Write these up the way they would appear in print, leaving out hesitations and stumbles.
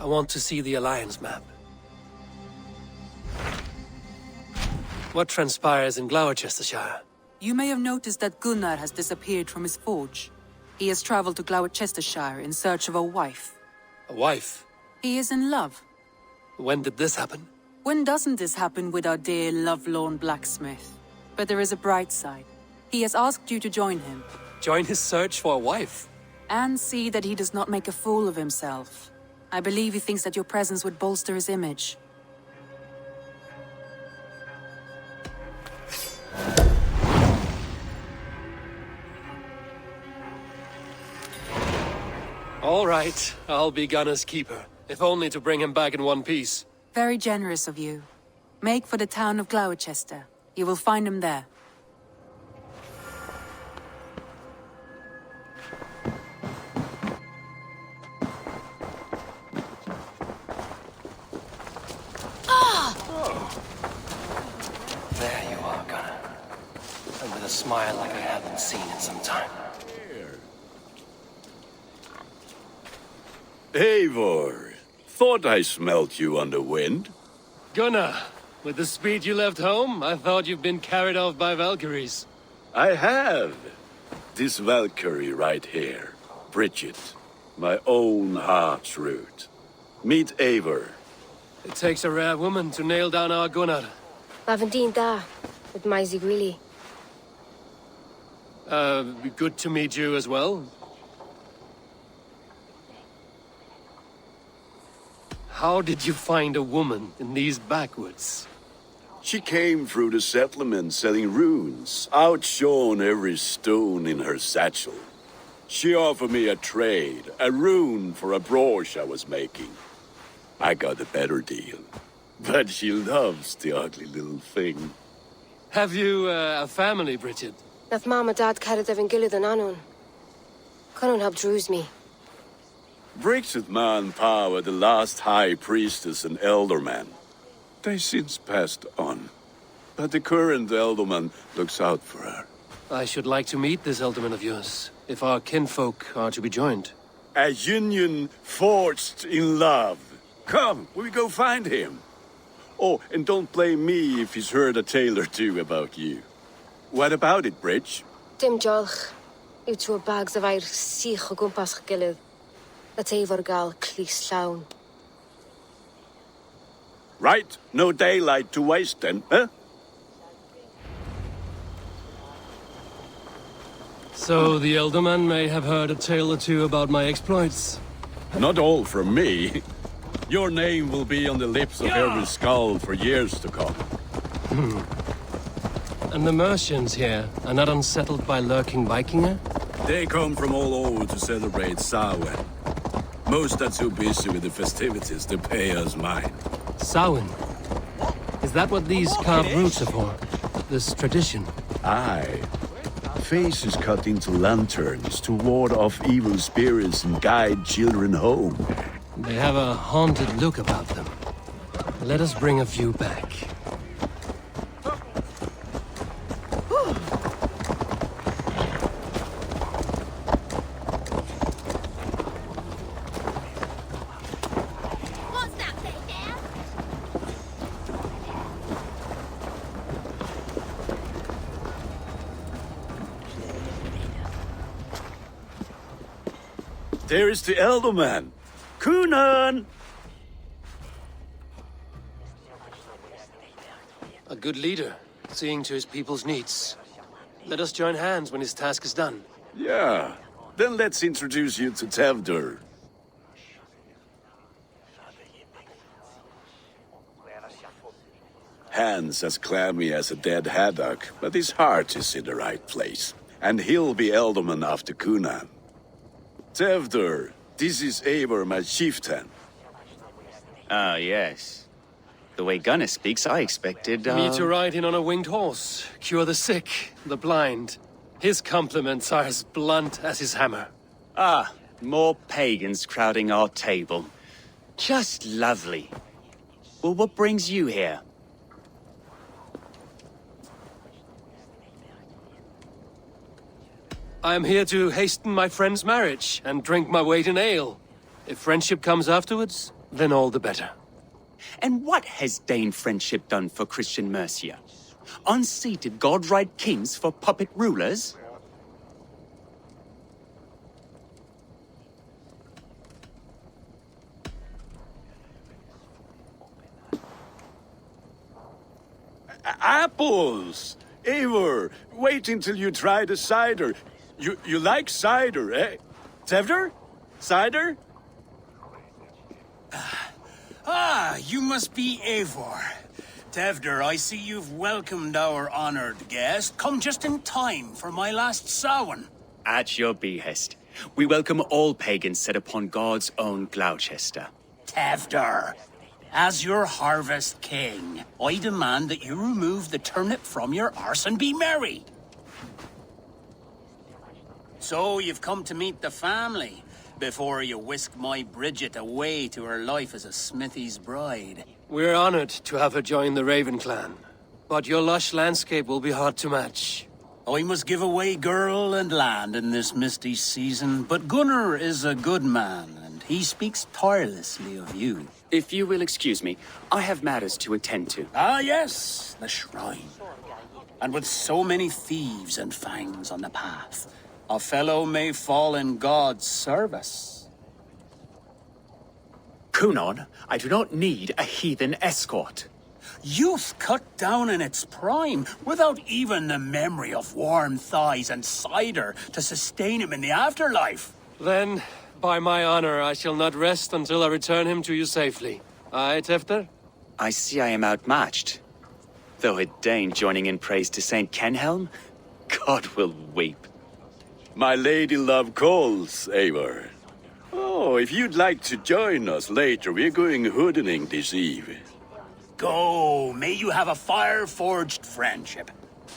I want to see the Alliance map. What transpires in Glowecestrescire? You may have noticed that Gunnar has disappeared from his forge. He has traveled to Glowecestrescire in search of a wife. A wife? He is in love. When did this happen? When doesn't this happen with our dear lovelorn blacksmith? But there is a bright side. He has asked you to join him. Join his search for a wife? And see that he does not make a fool of himself. I believe he thinks that your presence would bolster his image. All right, I'll be Gunnar's keeper, if only to bring him back in one piece. Very generous of you. Make for the town of Glowecester. You will find him there. There you are, Gunnar. And with a smile like I haven't seen in some time. Eivor, thought I smelt you on the wind. Gunnar, with the speed you left home, I thought you'd been carried off by Valkyries. I have. This Valkyrie right here, Bridget, my own heart's root. Meet Eivor. It takes a rare woman to nail down our Gunnar. Da, with my Gwilim. Good to meet you as well. How did you find a woman in these backwoods? She came through the settlement selling runes, outshone every stone in her satchel. She offered me a trade, a rune for a brooch I was making. I got a better deal. But she loves the ugly little thing. Have you a family, Bridget? Nath Mom and Dad carried Evan Gill than Anon. Conan helped druise me. Bridget Man Power, the last high priestess and elderman. They since passed on. But the current elderman looks out for her. I should like to meet this elderman of yours, if our kinfolk are to be joined. A union forged in love. Come, we go find him. Oh, and don't blame me if he's heard a tale or two about you. What about it, Bridge? Dim jolch. You two bags of air sich o gwmpas gilydd. That Eivor gal clis llawn. Right, no daylight to waste then, huh? So the elderman may have heard a tale or two about my exploits. Not all from me. Your name will be on the lips of every skull for years to come. And the Mercians here are not unsettled by lurking Vikinger? They come from all over to celebrate Samhain. Most are too busy with the festivities to pay us mind. Samhain? Is that what these carved roots are for? This tradition? Aye. Faces cut into lanterns to ward off evil spirits and guide children home. They have a haunted look about them. Let us bring a few back. There is the elderman. Kunan! A good leader, seeing to his people's needs. Let us join hands when his task is done. Yeah. Then let's introduce you to Tewdwr. Hands as clammy as a dead haddock, but his heart is in the right place. And he'll be elderman after Kunan. Tewdwr, this is Eivor, my chieftain. Ah, yes. The way Gunnar speaks, I expected, Me to ride in on a winged horse, cure the sick, the blind. His compliments are as blunt as his hammer. Ah, more pagans crowding our table. Just lovely. Well, what brings you here? I am here to hasten my friend's marriage and drink my weight in ale. If friendship comes afterwards, then all the better. And what has Dane friendship done for Christian Mercia? Unseated godride kings for puppet rulers? Apples! Eivor, wait until you try the cider. You like cider, eh? Tewdwr? Cider? Ah, you must be Eivor. Tewdwr, I see you've welcomed our honored guest. Come just in time for my last Samhain. At your behest. We welcome all pagans set upon God's own Gloucester. Tewdwr, as your harvest king, I demand that you remove the turnip from your arse and be merry. So you've come to meet the family, before you whisk my Bridget away to her life as a smithy's bride. We're honored to have her join the Raven clan, but your lush landscape will be hard to match. I must give away girl and land in this misty season, but Gunnar is a good man, and he speaks tirelessly of you. If you will excuse me, I have matters to attend to. Ah, yes, the shrine. And with so many thieves and fangs on the path, a fellow may fall in God's service. Kunon, I do not need a heathen escort. Youth cut down in its prime, without even the memory of warm thighs and cider to sustain him in the afterlife. Then, by my honor, I shall not rest until I return him to you safely. Aye, Tewdwr? I see I am outmatched. Though a Dane joining in praise to Saint Kenhelm, God will weep. My lady love calls, Eivor. Oh, if you'd like to join us later, we're going hoodening this eve. Go, may you have a fire-forged friendship.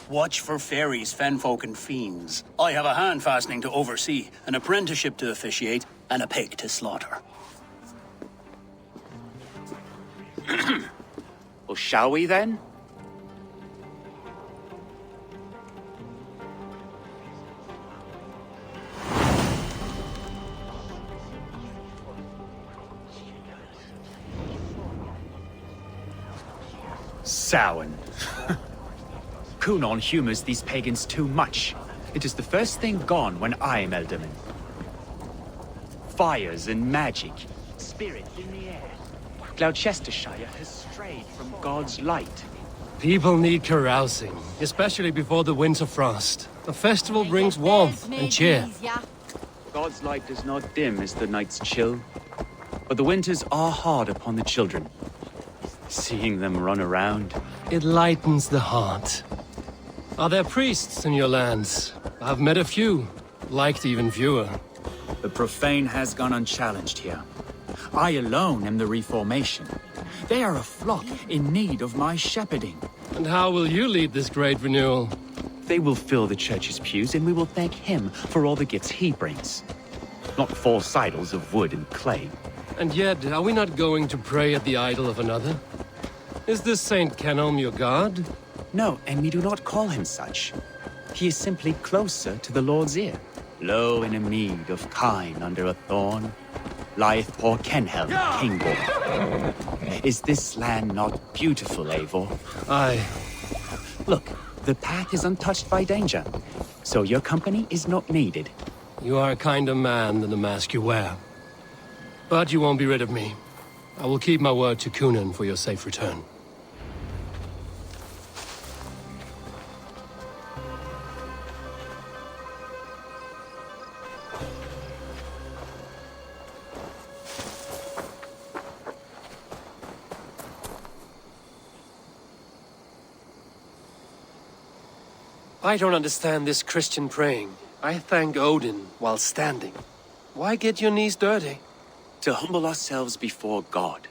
Watch for fairies, fenfolk, and fiends. I have a hand fastening to oversee, an apprenticeship to officiate, and a pig to slaughter. Well, shall we then? Samhain. Kunon humors these pagans too much. It is the first thing gone when I am Elderman. Fires and magic, spirits in the air. Gloucestrescire has strayed from God's light. People need carousing, especially before the winter frost. A festival brings warmth and cheer. God's light does not dim as the nights chill, but the winters are hard upon the children. Seeing them run around, It lightens the heart. Are there priests in your lands? I've met a few, liked even fewer. The profane has gone unchallenged here. I alone am the reformation. They are a flock in need of my shepherding. And how will you lead this great renewal? they will fill the church's pews, and we will thank him for all the gifts he brings. Not false idols of wood and clay. And yet, are we not going to pray at the idol of another? Is this Saint Kenhelm your god? No, and we do not call him such. He is simply closer to the Lord's ear. Low in a mead of kine under a thorn, lieth poor Kenhelm, kingborn. Is this land not beautiful, Eivor? Aye. Look, the path is untouched by danger, so your company is not needed. You are a kinder man than the mask you wear. But you won't be rid of me. I will keep my word to Kunan for your safe return. I don't understand this Christian praying. I thank Odin while standing. Why get your knees dirty? To humble ourselves before God.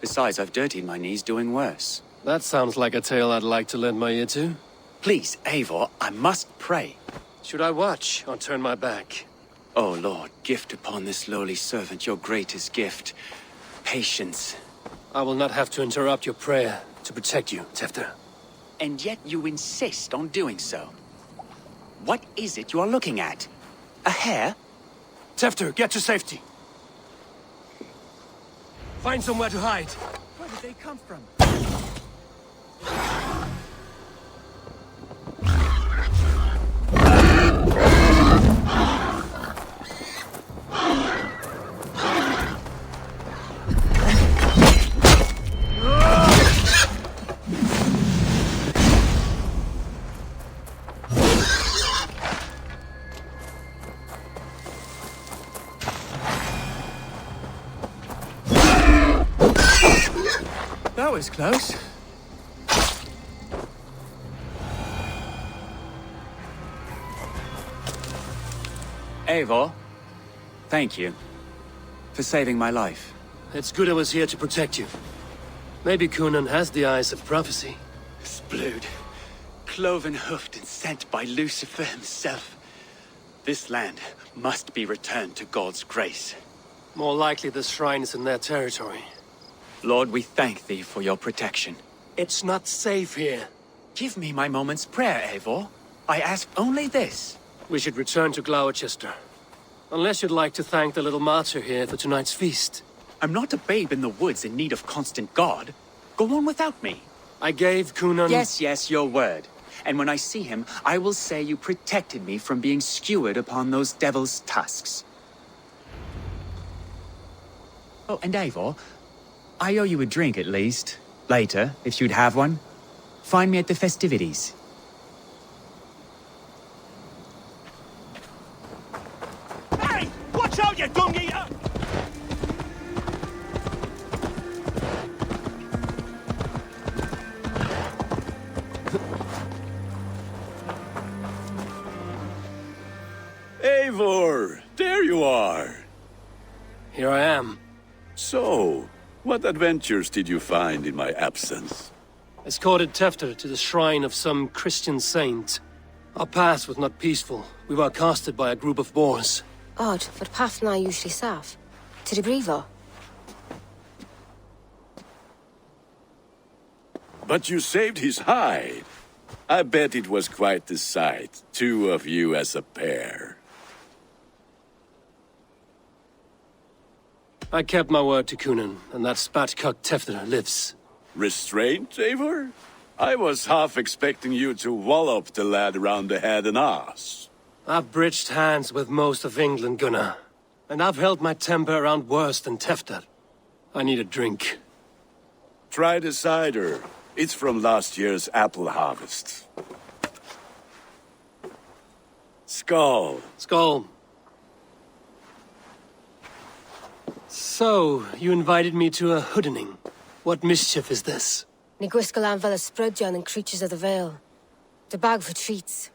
Besides, I've dirtied my knees doing worse. That sounds like a tale I'd like to lend my ear to. Please, Eivor, I must pray. Should I watch or turn my back? Oh Lord, gift upon this lowly servant your greatest gift. Patience. I will not have to interrupt your prayer to protect you, Tewdwr. And yet you insist on doing so. What is it you are looking at? A hare? Tewdwr, get to safety. Find somewhere to hide. Where did they come from? That was close. Eivor, thank you for saving my life. It's good I was here to protect you. Maybe Conan has the eyes of prophecy. His blood, cloven-hoofed and sent by Lucifer himself. This land must be returned to God's grace. More likely the shrine is in their territory. Lord, we thank thee for your protection. It's not safe here. Give me my moment's prayer, Eivor. I ask only this. We should return to Glowecester. Unless you'd like to thank the little martyr here for tonight's feast. I'm not a babe in the woods in need of constant guard. Go on without me. I gave Conan... Yes, your word. And when I see him, I will say you protected me from being skewered upon those devil's tusks. Oh, and Eivor, I owe you a drink at least. Later, if you'd have one. Find me at the festivities. Hey! Watch out, you dung eater! Eivor, there you are. Here I am. So, what adventures did you find in my absence? Escorted Tewdwr to the shrine of some Christian saint. Our path was not peaceful. We were accosted by a group of boars. Odd, but path na usually safe. To the brievo. But you saved his hide. I bet it was quite the sight, two of you as a pair. I kept my word to Conan, and that spatcock Tewdwr lives. Restraint, Eivor? I was half expecting you to wallop the lad around the head and ass. I've bridged hands with most of England, Gunnar. And I've held my temper around worse than Tewdwr. I need a drink. Try the cider. It's from last year's apple harvest. Skull. Skull. So, you invited me to a hoodening. What mischief is this? Ni gwisgal an fel y sprydjan and creatures of the Vale. The bag for treats.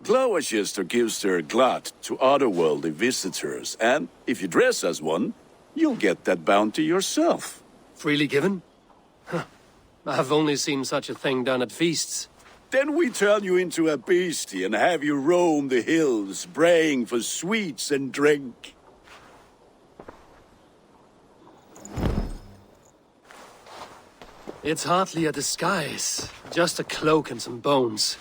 Glowecester gives their glut to otherworldly visitors, and if you dress as one, you'll get that bounty yourself. Freely given? Huh. I've only seen such a thing done at feasts. Then we turn you into a beastie and have you roam the hills, braying for sweets and drink. It's hardly a disguise. Just a cloak and some bones.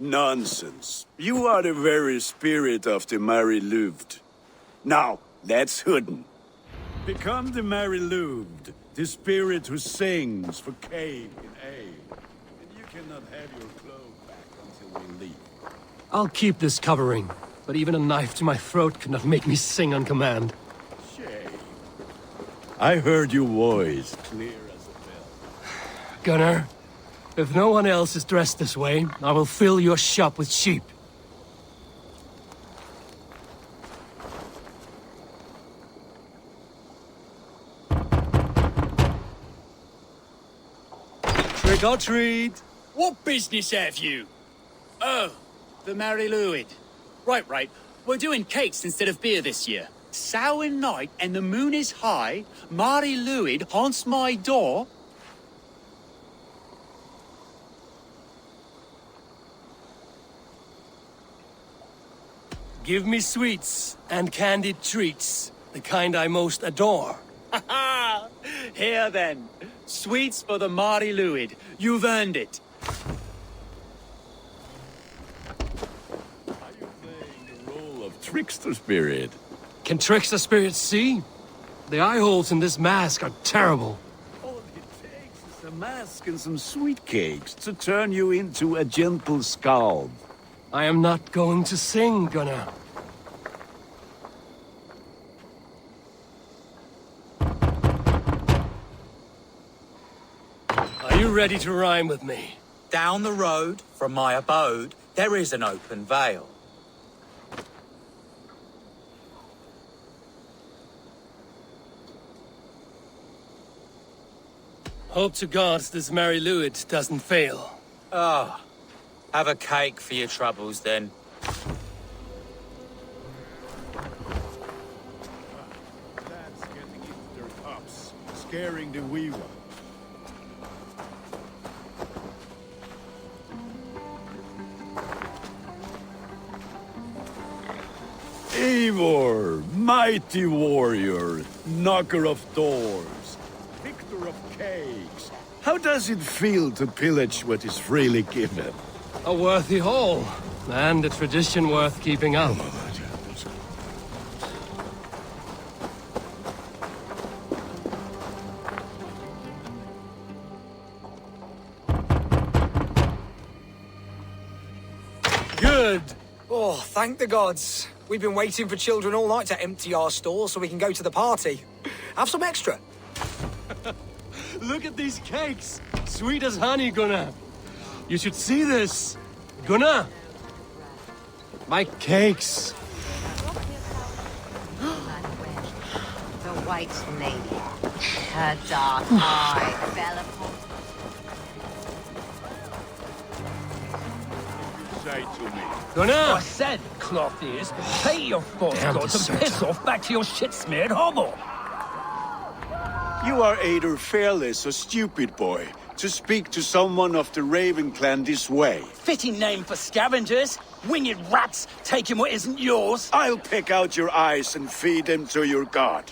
Nonsense. You are the very spirit of the Mary Louved. Now, let's hooden. Become the Mary Louved, the spirit who sings for Cain in aid. And you cannot have your clothes back until we leave. I'll keep this covering, but even a knife to my throat could not make me sing on command. Shame. I heard your voice clear as a bell. Gunnar, if no one else is dressed this way, I will fill your shop with sheep. Trick or treat! What business have you? Oh, the Mary Lwyd. Right. We're doing cakes instead of beer this year. Samhain night and the moon is high. Mary Lwyd haunts my door. Give me sweets and candied treats, the kind I most adore. Ha ha! Here then. Sweets for the Mary Lwyd. You've earned it. Are you playing the role of trickster spirit? Can trickster spirits see? The eye holes in this mask are terrible. All it takes is a mask and some sweet cakes to turn you into a gentle skald. I am not going to sing, Gunnar. Are you ready to rhyme with me? Down the road from my abode, there is an open vale. Hope to gods this merry Luid doesn't fail. Ah, have a cake for your troubles then. That's getting into their cups, scaring the wee one. Eivor, mighty warrior, knocker of doors, victor of cakes. How does it feel to pillage what is freely given? A worthy haul, and a tradition worth keeping up. Good! Oh, thank the gods. We've been waiting for children all night to empty our stores so we can go to the party. Have some extra. Look at these cakes! Sweet as honey, Gunnar! You should see this! Gunnar! My cakes! The White Lady. Her dark eye fell upon... Say to me. Gunnar! said, cloth ears, pay your false Damn gods and deserter. piss off back to your shit-smeared hovel. You are either fearless or stupid, boy, to speak to someone of the Raven clan this way. Fitting name for scavengers, winged rats taking what isn't yours. I'll pick out your eyes and feed them to your god.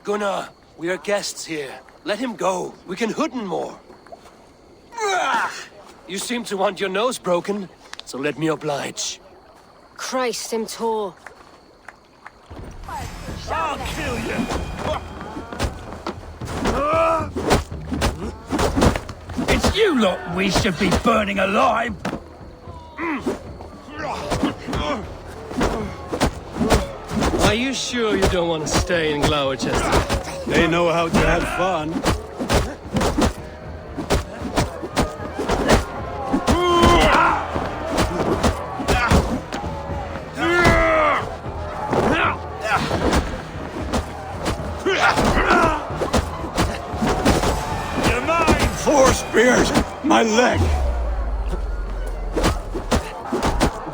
Gunnar, we are guests here. Let him go. We can hooden more. You seem to want your nose broken, so let me oblige. Christ, him tall. I'll kill you. It's you lot we should be burning alive. Are you sure you don't want to stay in Glowecestrescire? They know how to have fun. Four spears! My leg!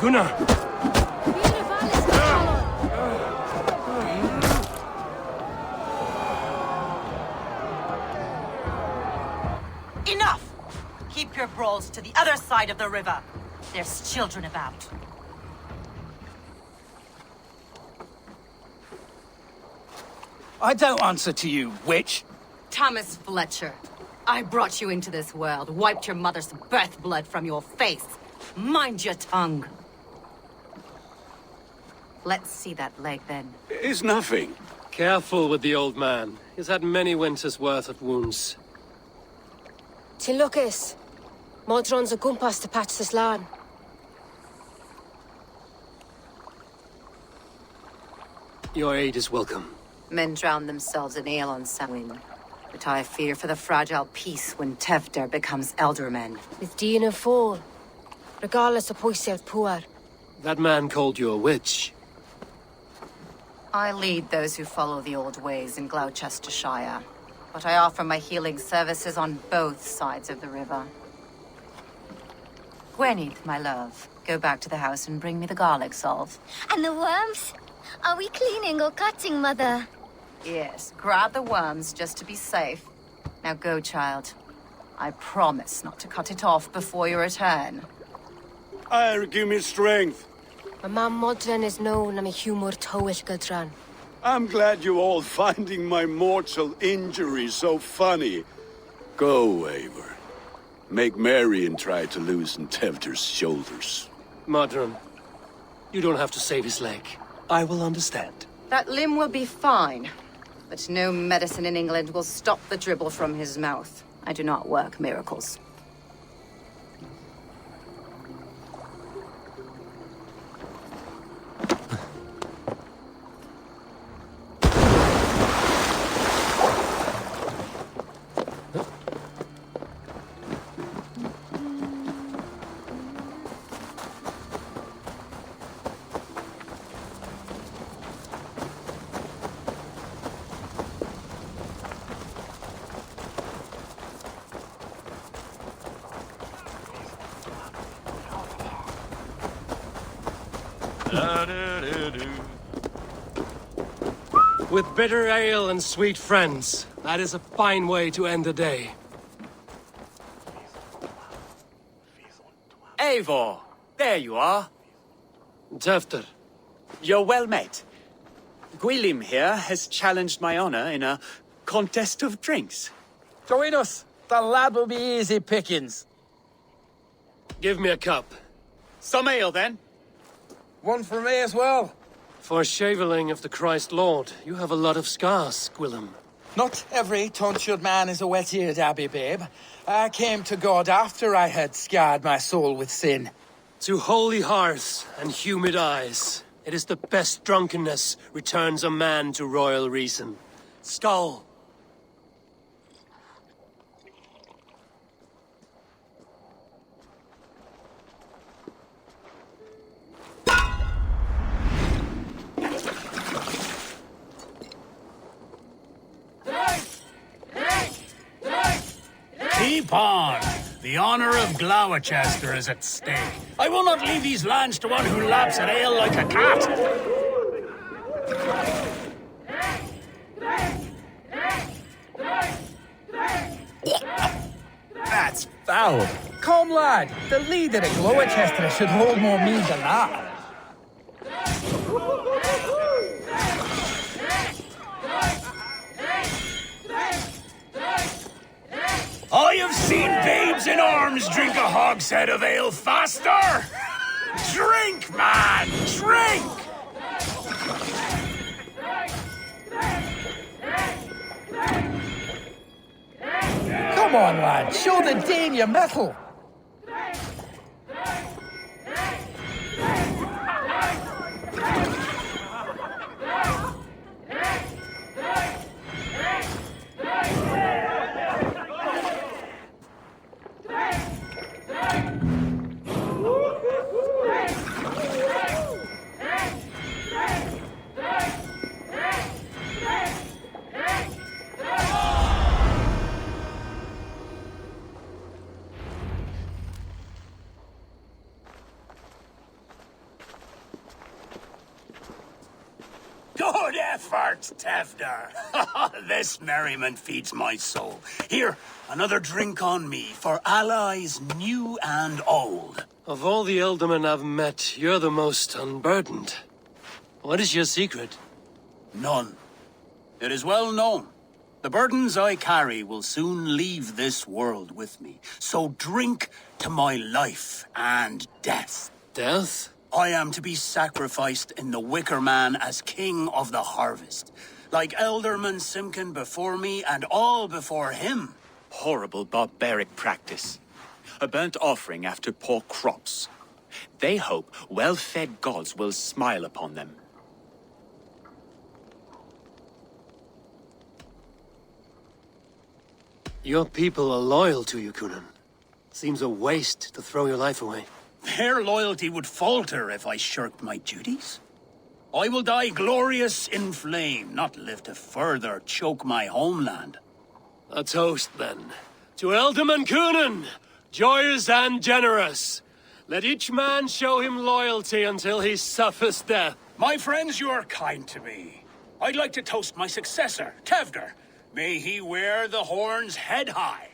Gunnar! Enough! Keep your brawls to the other side of the river. There's children about. I don't answer to you, witch. Thomas Fletcher, I brought you into this world, wiped your mother's birth blood from your face. Mind your tongue. Let's see that leg, then. It's nothing. Careful with the old man. He's had many winters' worth of wounds. Tin Lucas. Modron's a gumpas to patch this land. Your aid is welcome. Men drown themselves in ale on Samhain. But I fear for the fragile peace when Tewdwr becomes eldermen. With Dean and fall. Regardless of poiser puar. That man called you a witch. I lead those who follow the old ways in Glowecestrescire. But I offer my healing services on both sides of the river. Gwenny, my love, go back to the house and bring me the garlic salve. And the worms? Are we cleaning or cutting, Mother? Yes, grab the worms just to be safe. Now go, child. I promise not to cut it off before your return. Give me strength. My mam Modron is known am a humor towish gadran. I'm glad you all finding my mortal injury so funny. Go, Eivor. Make merry and try to loosen Tewdwr's shoulders. Modron, you don't have to save his leg. I will understand. That limb will be fine. But no medicine in England will stop the dribble from his mouth. I do not work miracles. With bitter ale and sweet friends, that is a fine way to end the day. Eivor, there you are. Tewdwr. You're well met. Gwilim here has challenged my honor in a contest of drinks. Join us. The lad will be easy pickings. Give me a cup. Some ale, then. One for me as well. For shaveling of the Christ Lord, you have a lot of scars, Gwilim. Not every tonsured man is a wet-eared abbey, babe. I came to God after I had scarred my soul with sin. To holy hearths and humid eyes, it is the best drunkenness returns a man to royal reason. Skull! Keep on! The honor of Glowecestrescire is at stake. I will not leave these lands to one who laps at ale like a cat! That's foul. Come, lad. The leader of Glowecestrescire should hold more mead than that. I have seen babes in arms drink a hogshead of ale faster! Drink, man! Drink! Come on, lad. Show the Dane your mettle. Good effort, Tewdwr. This merriment feeds my soul. Here, another drink on me for allies new and old. Of all the ealdormen I've met, you're the most unburdened. What is your secret? None. It is well known. The burdens I carry will soon leave this world with me. So drink to my life and death. Death? I am to be sacrificed in the Wicker Man as king of the harvest. Like Ealdorman Simkin before me and all before him. Horrible barbaric practice. A burnt offering after poor crops. They hope well-fed gods will smile upon them. Your people are loyal to you, Gunnar. Seems a waste to throw your life away. Their loyalty would falter if I shirked my duties. I will die glorious in flame, not live to further choke my homeland. A toast, then. To Ealdorman Coonan, joyous and generous. Let each man show him loyalty until he suffers death. My friends, you are kind to me. I'd like to toast my successor, Tewdwr. May he wear the horns head high.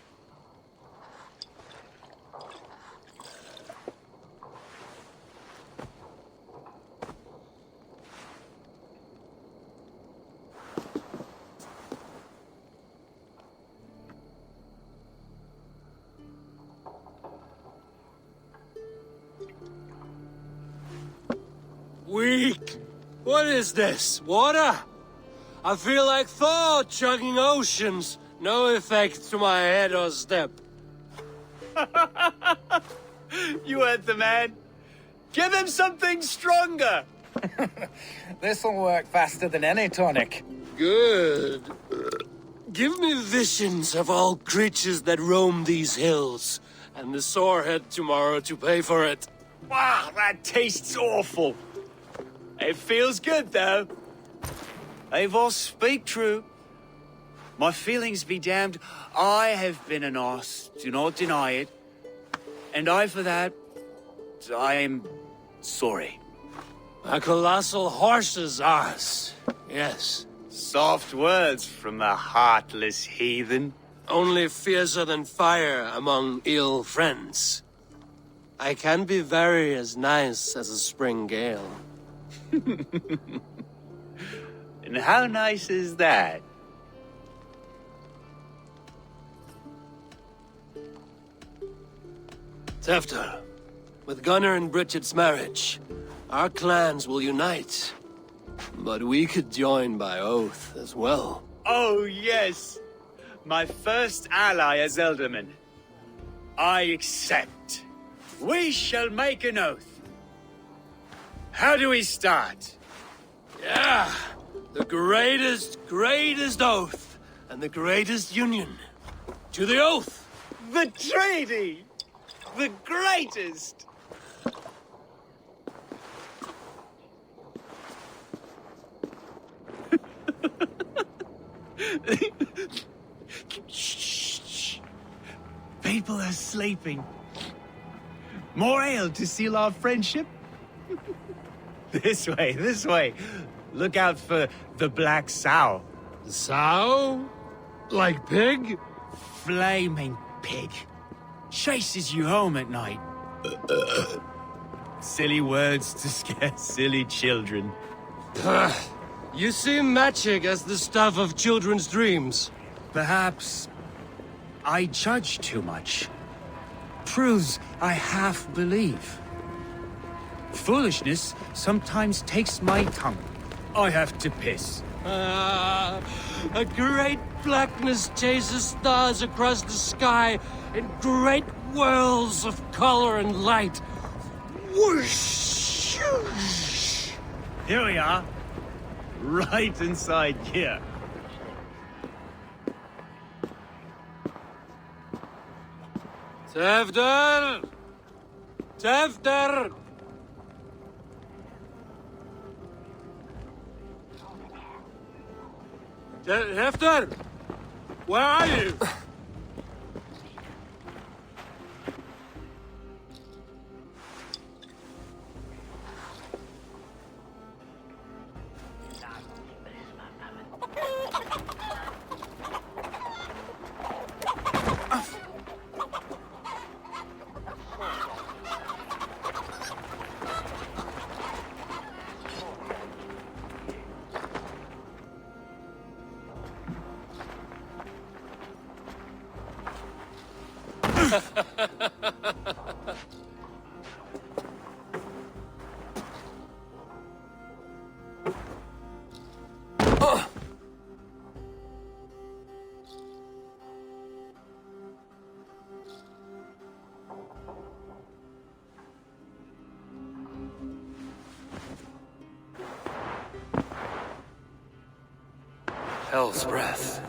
Weak! What is this? Water? I feel like Thor chugging oceans. No effect to my head or step. You heard the man. Give him something stronger. This'll work faster than any tonic. Good. Give me visions of all creatures that roam these hills, and the sorehead tomorrow to pay for it. Wow, that tastes awful. It feels good, though. Eivor, speak true. My feelings be damned. I have been an arse, do not deny it. And I, for that, I am sorry. A colossal horse's arse, yes. Soft words from a heartless heathen. Only fiercer than fire among ill friends. I can be very as nice as a spring gale. And how nice is that? Tewdwr, with Gunnar and Bridget's marriage, our clans will unite. But we could join by oath as well. Oh, yes. My first ally as Elderman. I accept. We shall make an oath. How do we start? Yeah, the greatest oath, and the greatest union. To the oath! The treaty! The greatest! Shh. People are sleeping. More ale to seal our friendship? This way. Look out for the black sow. Sow? Like pig? Flaming pig. Chases you home at night. Silly words to scare silly children. You seem magic as the stuff of children's dreams. Perhaps I judge too much. Proves I half believe. Foolishness sometimes takes my tongue. I have to piss. A great blackness chases stars across the sky in great whirls of color and light. Whoosh! Here we are. Right inside here. Tewdwr! Tewdwr! Tewdwr! Where are you? Hell's breath.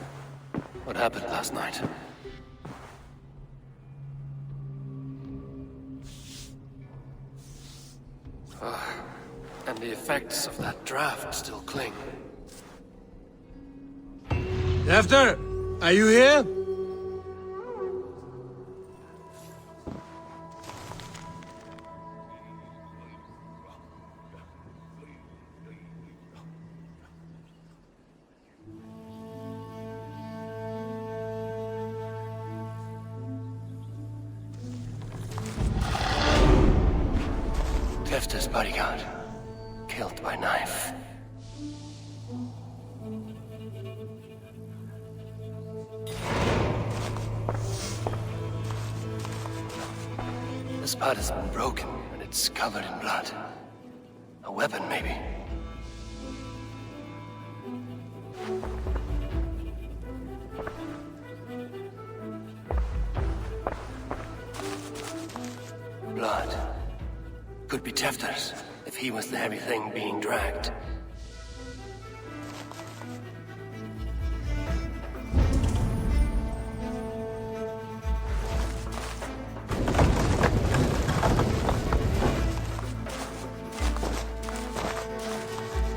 What happened last night? And the effects of that draft still cling. Tewdwr, are you here? Tewdwr's bodyguard, killed by knife. The spot has been broken, and it's covered in blood. A weapon, maybe. Could be Tewdwr's, if he was the heavy thing being dragged.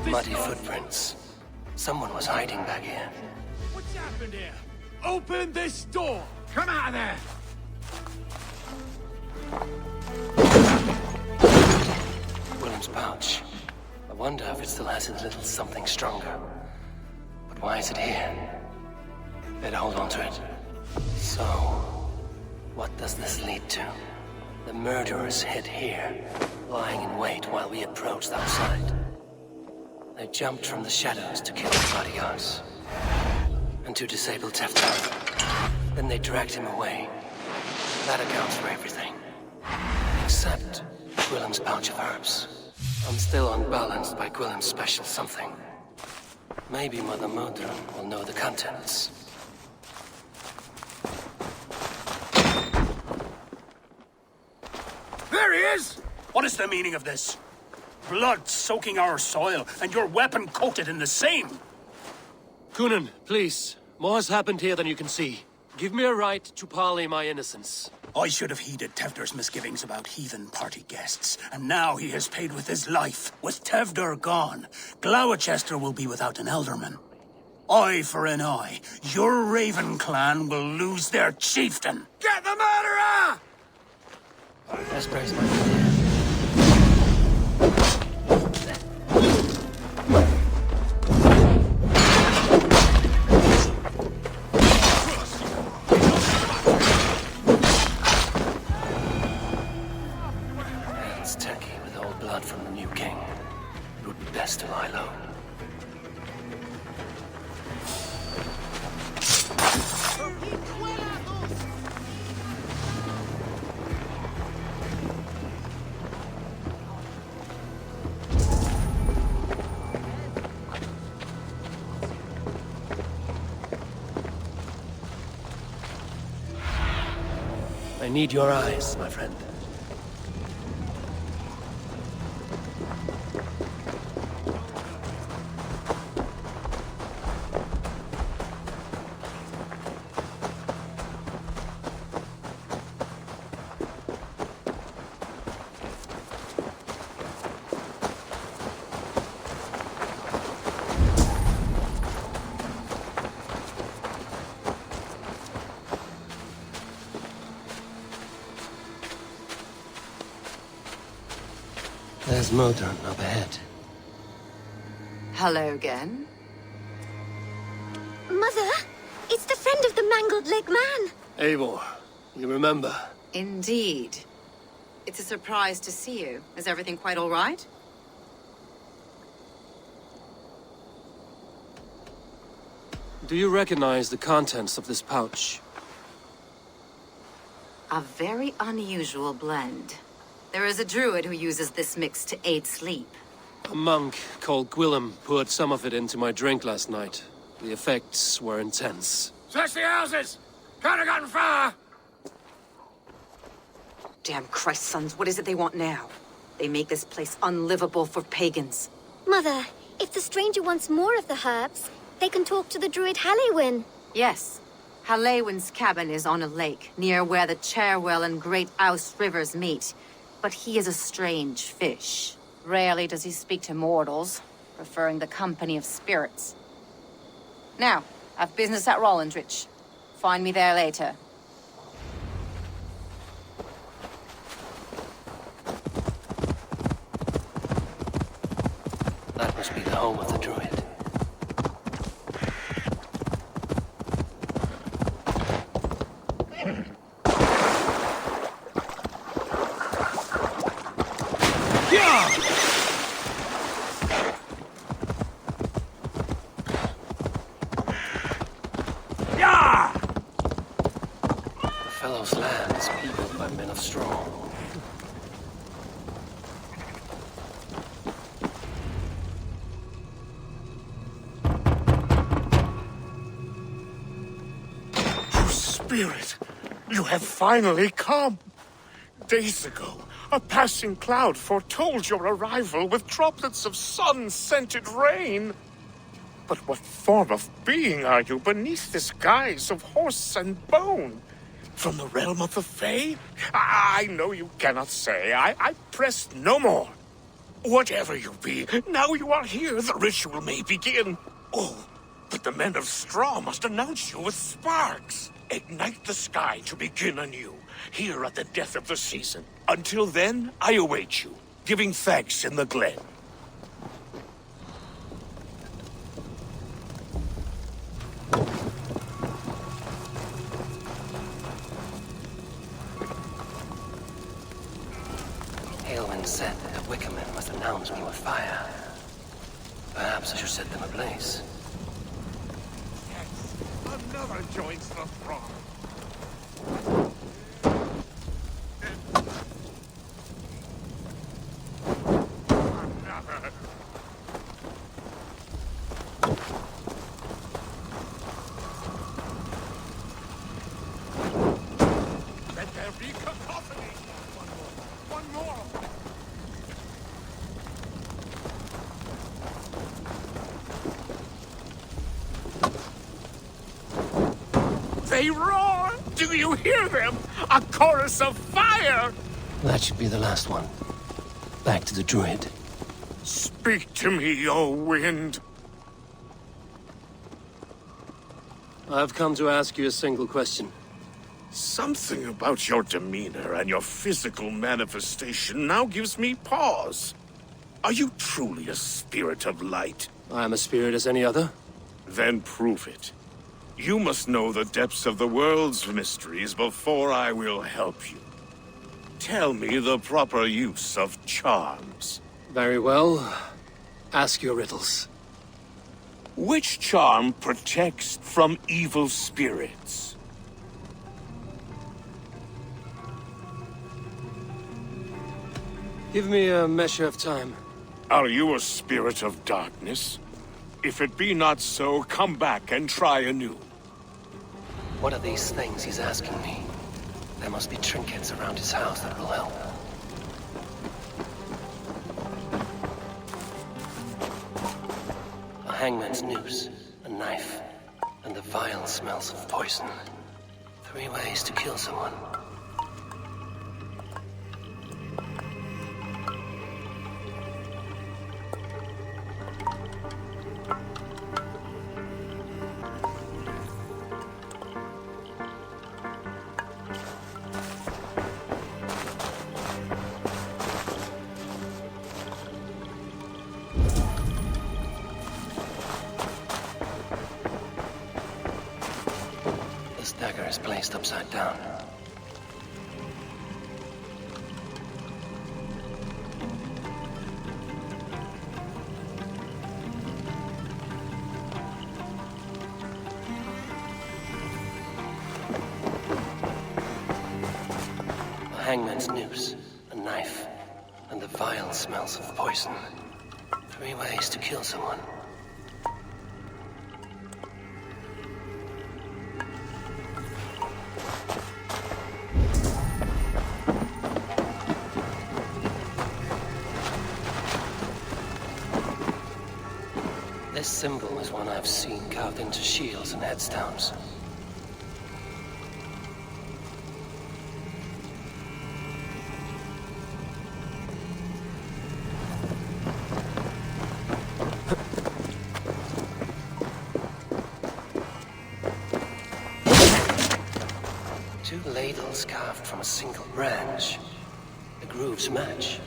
Muddy footprints. Someone was hiding back here. What's happened here? Open this door! Come out of there! Gwilim's pouch. I wonder if it still has a little something stronger. But why is it here? Better hold on to it. So, what does this lead to? The murderers hid here, lying in wait while we approached outside. They jumped from the shadows to kill the bodyguards. And to disable Tewdwr. Then they dragged him away. That accounts for everything. Except Gwilim's pouch of herbs. I'm still unbalanced by Gwilim's special something. Maybe Mother Modron will know the contents. There he is! What is the meaning of this? Blood soaking our soil, and your weapon coated in the same! Kunin, please. More has happened here than you can see. Give me a right to parley my innocence. I should have heeded Tewdwr's misgivings about heathen party guests, and now he has paid with his life. With Tewdwr gone, Glowecestrescire will be without an elderman. Eye for an eye, your Raven clan will lose their chieftain! Get the murderer! Let's brace my hand. It's turkey with old blood from the new king. It would be best to lie low. I need your eyes, my friend. There's Modron up ahead. Hello again. Mother, it's the friend of the mangled leg man. Eivor, you remember? Indeed. It's a surprise to see you. Is everything quite all right? Do you recognize the contents of this pouch? A very unusual blend. There is a druid who uses this mix to aid sleep. A monk called Gwilim poured some of it into my drink last night. The effects were intense. Search the houses! Can't have gotten far! Damn Christ, sons, what is it they want now? They make this place unlivable for pagans. Mother, if the stranger wants more of the herbs, they can talk to the druid Halewyn. Yes. Halewyn's cabin is on a lake, near where the Cherwell and Great Ouse rivers meet. But he is a strange fish. Rarely does he speak to mortals, preferring the company of spirits. Now, I've business at Rollendrich. Find me there later. That must be the home of the druid. The fellow's land is peopled by men of straw. Oh, Spirit, you have finally come. Days ago, A passing cloud foretold your arrival with droplets of sun-scented rain. But what form of being are you beneath this guise of horse and bone? From the realm of the Fae? I know you cannot say. I press no more. Whatever you be, now you are here, the ritual may begin. Oh, but the men of straw must announce you with sparks. Ignite the sky to begin anew, here at the death of the season. Until then, I await you, giving thanks in the glen. Aelwyn said that Wicker Man must announce me with fire. Perhaps I should set them ablaze. Yes, another joins the throng. Let there be cacophony. One more. They roar! Do you hear them? A chorus of fire! That should be the last one. Back to the druid. Speak to me, O wind. I've come to ask you a single question. Something about your demeanor and your physical manifestation now gives me pause. Are you truly a spirit of light? I am a spirit as any other. Then prove it. You must know the depths of the world's mysteries before I will help you. Tell me the proper use of charms. Very well. Ask your riddles. Which charm protects from evil spirits? Give me a measure of time. Are you a spirit of darkness? If it be not so, come back and try anew. What are these things he's asking me? There must be trinkets around his house that will help. A hangman's noose, a knife, and the vile smells of poison. 3 ways to kill someone. This dagger is placed upside down. A hangman's noose, a knife, and the vile smells of poison. 3 ways to kill someone. This symbol is one I've seen carved into shields and headstones. Two ladles carved from a single branch. The grooves match.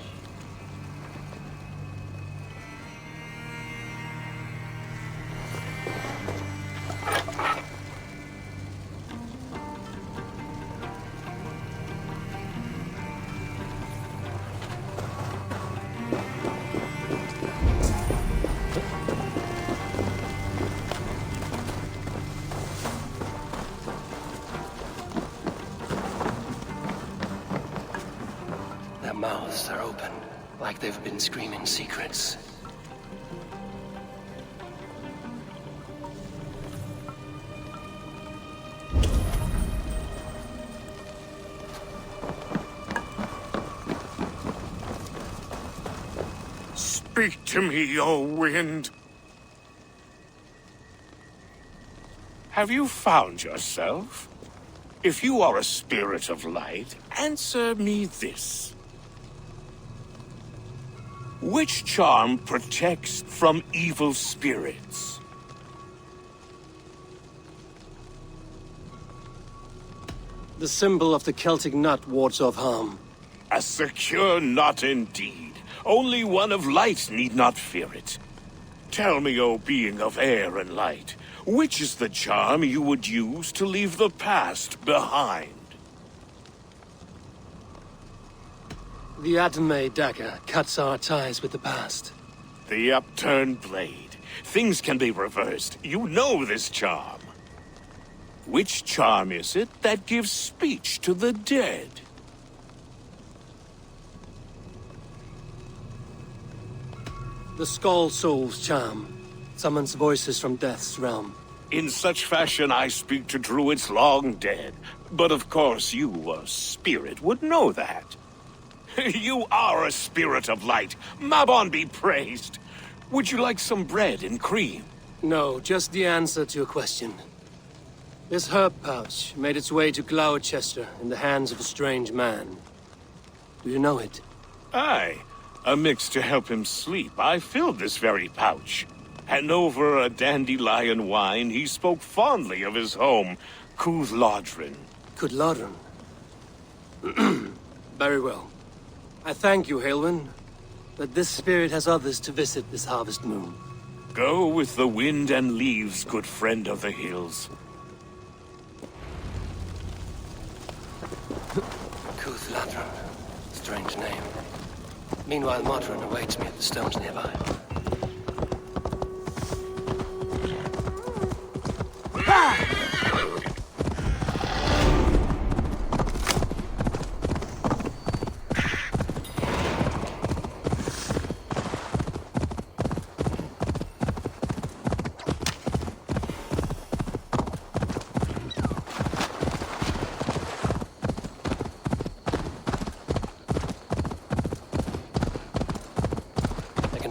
Their mouths are open, like they've been screaming secrets. Speak to me, O wind. Have you found yourself? If you are a spirit of light, answer me this. Which charm protects from evil spirits? The symbol of the Celtic nut wards off harm. A secure knot indeed. Only one of light need not fear it. Tell me, O being of air and light, which is the charm you would use to leave the past behind? The Adame dagger cuts our ties with the past. The upturned blade. Things can be reversed. You know this charm. Which charm is it that gives speech to the dead? The Skull Soul's charm summons voices from death's realm. In such fashion I speak to druids long dead. But of course you, a spirit, would know that. You are a spirit of light. Mabon be praised. Would you like some bread and cream? No, just the answer to your question. This herb pouch made its way to Glowecestrescire in the hands of a strange man. Do you know it? Aye. A mix to help him sleep. I filled this very pouch. And over a dandelion wine, he spoke fondly of his home, Cwth-Lodren. Cwth-Lodren? Very well. I thank you, Haelwyn, that this spirit has others to visit this harvest moon. Go with the wind and leaves, good friend of the hills. Cwth-Lodren. Strange name. Meanwhile, Modron awaits me at the stones nearby.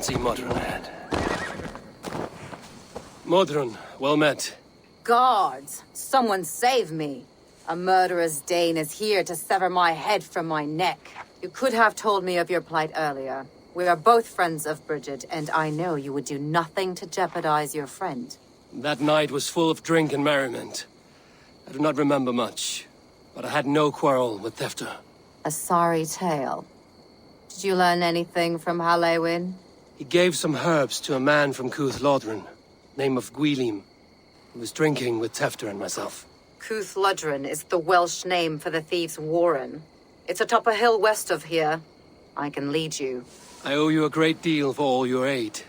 See Modron ahead. Modron, well met. Guards! Someone save me! A murderous Dane is here to sever my head from my neck. You could have told me of your plight earlier. We are both friends of Bridget, and I know you would do nothing to jeopardize your friend. That night was full of drink and merriment. I do not remember much, but I had no quarrel with Tewdwr. A sorry tale. Did you learn anything from Halewyn? He gave some herbs to a man from Cwth-Lodren, name of Gwilim, who was drinking with Tewdwr and myself. Cwth-Lodren is the Welsh name for the Thieves Warren. It's atop a hill west of here. I can lead you. I owe you a great deal for all your aid.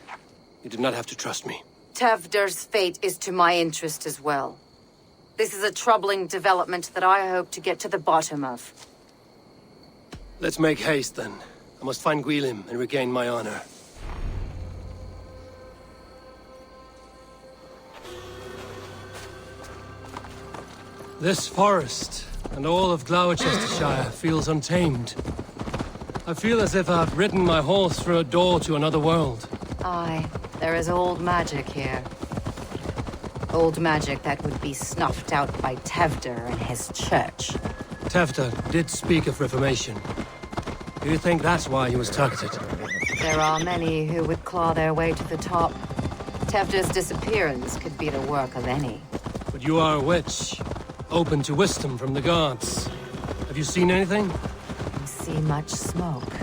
You do not have to trust me. Tewdwr's fate is to my interest as well. This is a troubling development that I hope to get to the bottom of. Let's make haste, then. I must find Gwilim and regain my honor. This forest, and all of Glowecestrescire, feels untamed. I feel as if I've ridden my horse through a door to another world. Aye, there is old magic here. Old magic that would be snuffed out by Tewdwr and his church. Tewdwr did speak of reformation. Do you think that's why he was targeted? There are many who would claw their way to the top. Tewdwr's disappearance could be the work of any. But you are a witch. Open to wisdom from the gods. Have you seen anything? I see much smoke.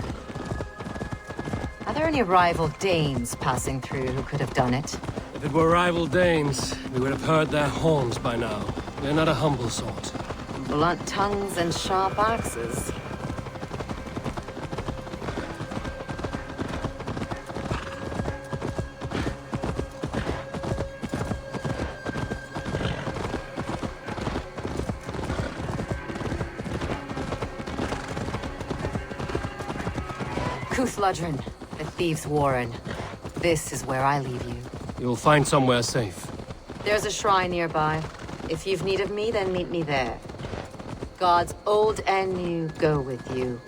Are there any rival Danes passing through who could have done it? If it were rival Danes, we would have heard their horns by now. They're not a humble sort. Blunt tongues and sharp axes. Cwth-Lodren, the Thieves Warren. This is where I leave you. You'll find somewhere safe. There's a shrine nearby. If you've need of me, then meet me there. Gods old and new go with you.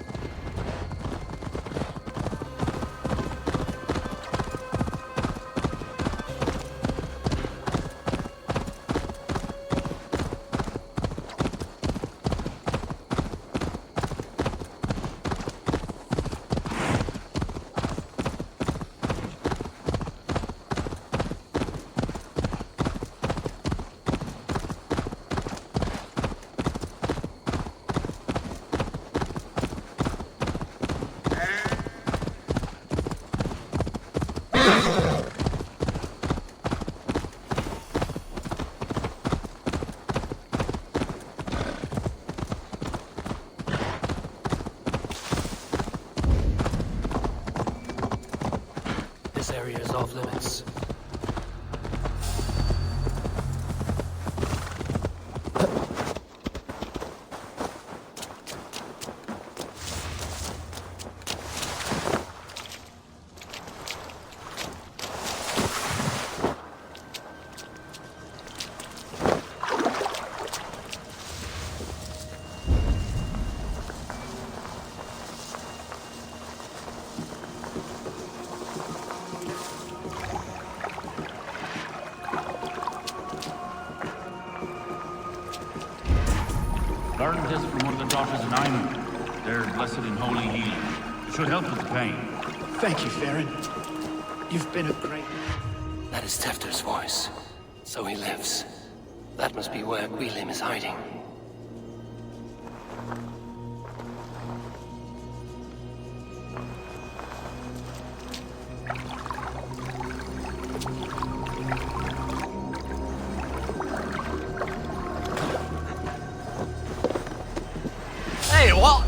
off limits. Learned this from one of the daughters of Cynon. They're blessed in holy healing. It should help with the pain. Thank you, Farron. You've been a great... That is Tewdwr's voice. So he lives. That must be where Gwilim is hiding. Hey, what?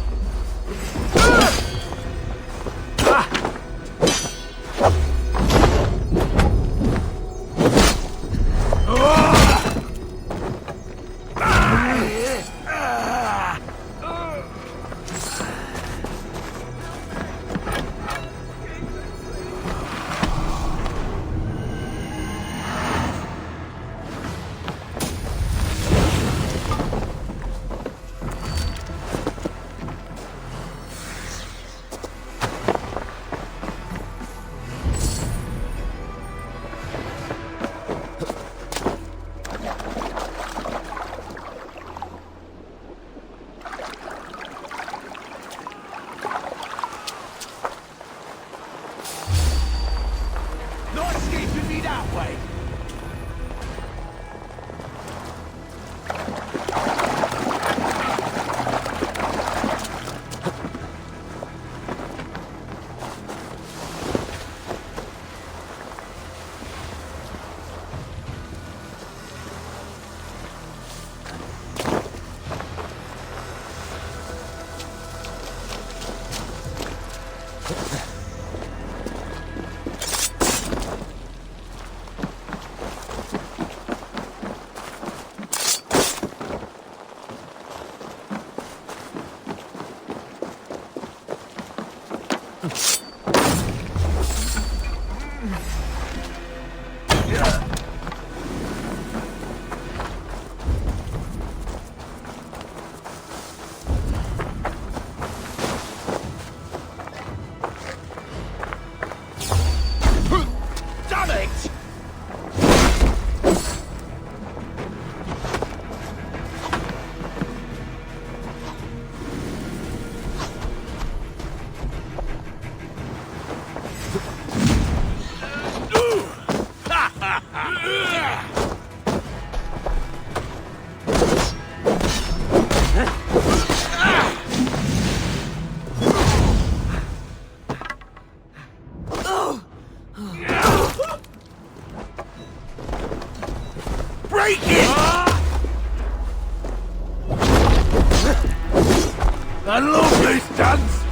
I love this dance!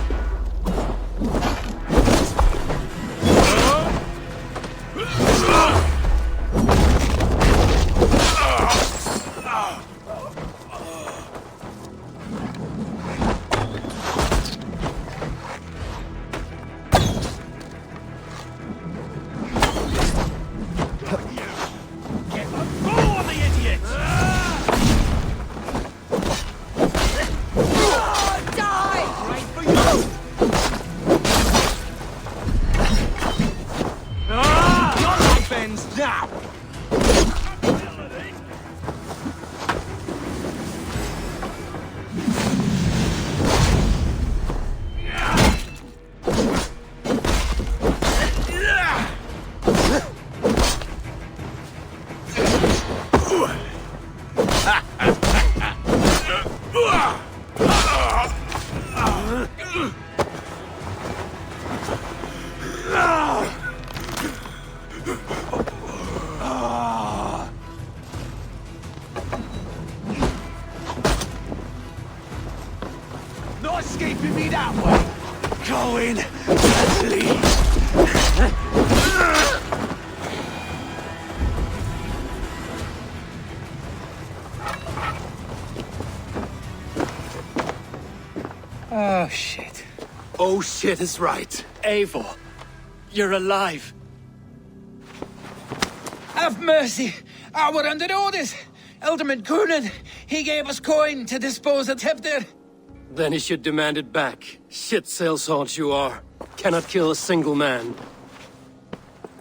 Not escaping me that way! Going, please! Oh, shit. Oh, shit is right. Eivor, you're alive. Have mercy! We're under orders! Alderman Coonan, he gave us coin to dispose of Tewdwr. Then he should demand it back. Shit sellsword you are. Cannot kill a single man.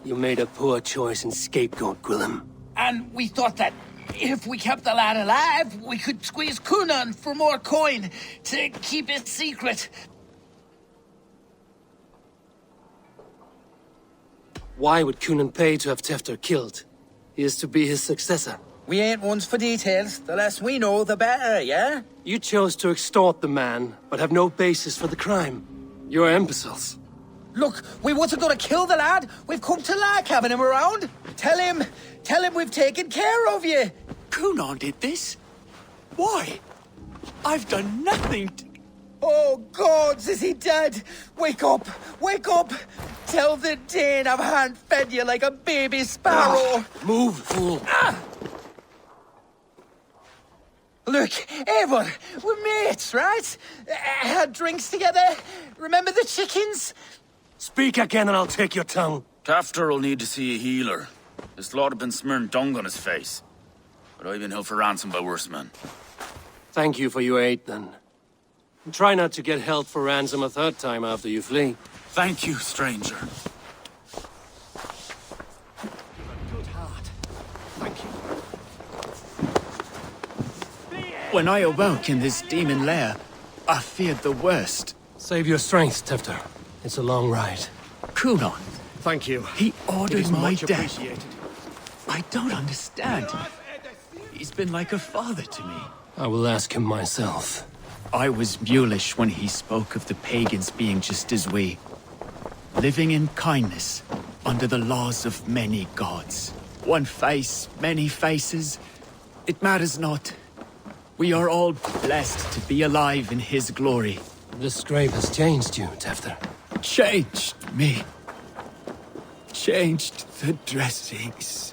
You made a poor choice in scapegoat, Gwilim. And we thought that if we kept the lad alive, we could squeeze Coonan for more coin to keep it secret. Why would Coonan pay to have Tewdwr killed? He is to be his successor. We ain't ones for details. The less we know, the better, yeah? You chose to extort the man, but have no basis for the crime. You're imbeciles. Look, we wasn't gonna kill the lad. We've come to like having him around. Tell him we've taken care of you. Coonan did this? Why? I've done nothing to... Oh, gods, is he dead? Wake up! Wake up! Tell the Dane I've hand-fed you like a baby sparrow! Move, fool! Look, Eivor, we're mates, right? Had drinks together. Remember the chickens? Speak again and I'll take your tongue. Tewdwr will need to see a healer. This lord have been smearing dung on his face. But I've been held for ransom by worse men. Thank you for your aid, then. And try not to get held for ransom a third time after you flee. Thank you, stranger. Good heart. Thank you. When I awoke in this demon lair, I feared the worst. Save your strength, Tewdwr. It's a long ride. Coonan. Thank you. He ordered my much death. appreciated. I don't understand. He's been like a father to me. I will ask him myself. I was mulish when he spoke of the pagans being just as we. Living in kindness, under the laws of many gods. One face, many faces. It matters not. We are all blessed to be alive in his glory. This scrape has changed you, Tewdwr. Changed me. Changed the dressings.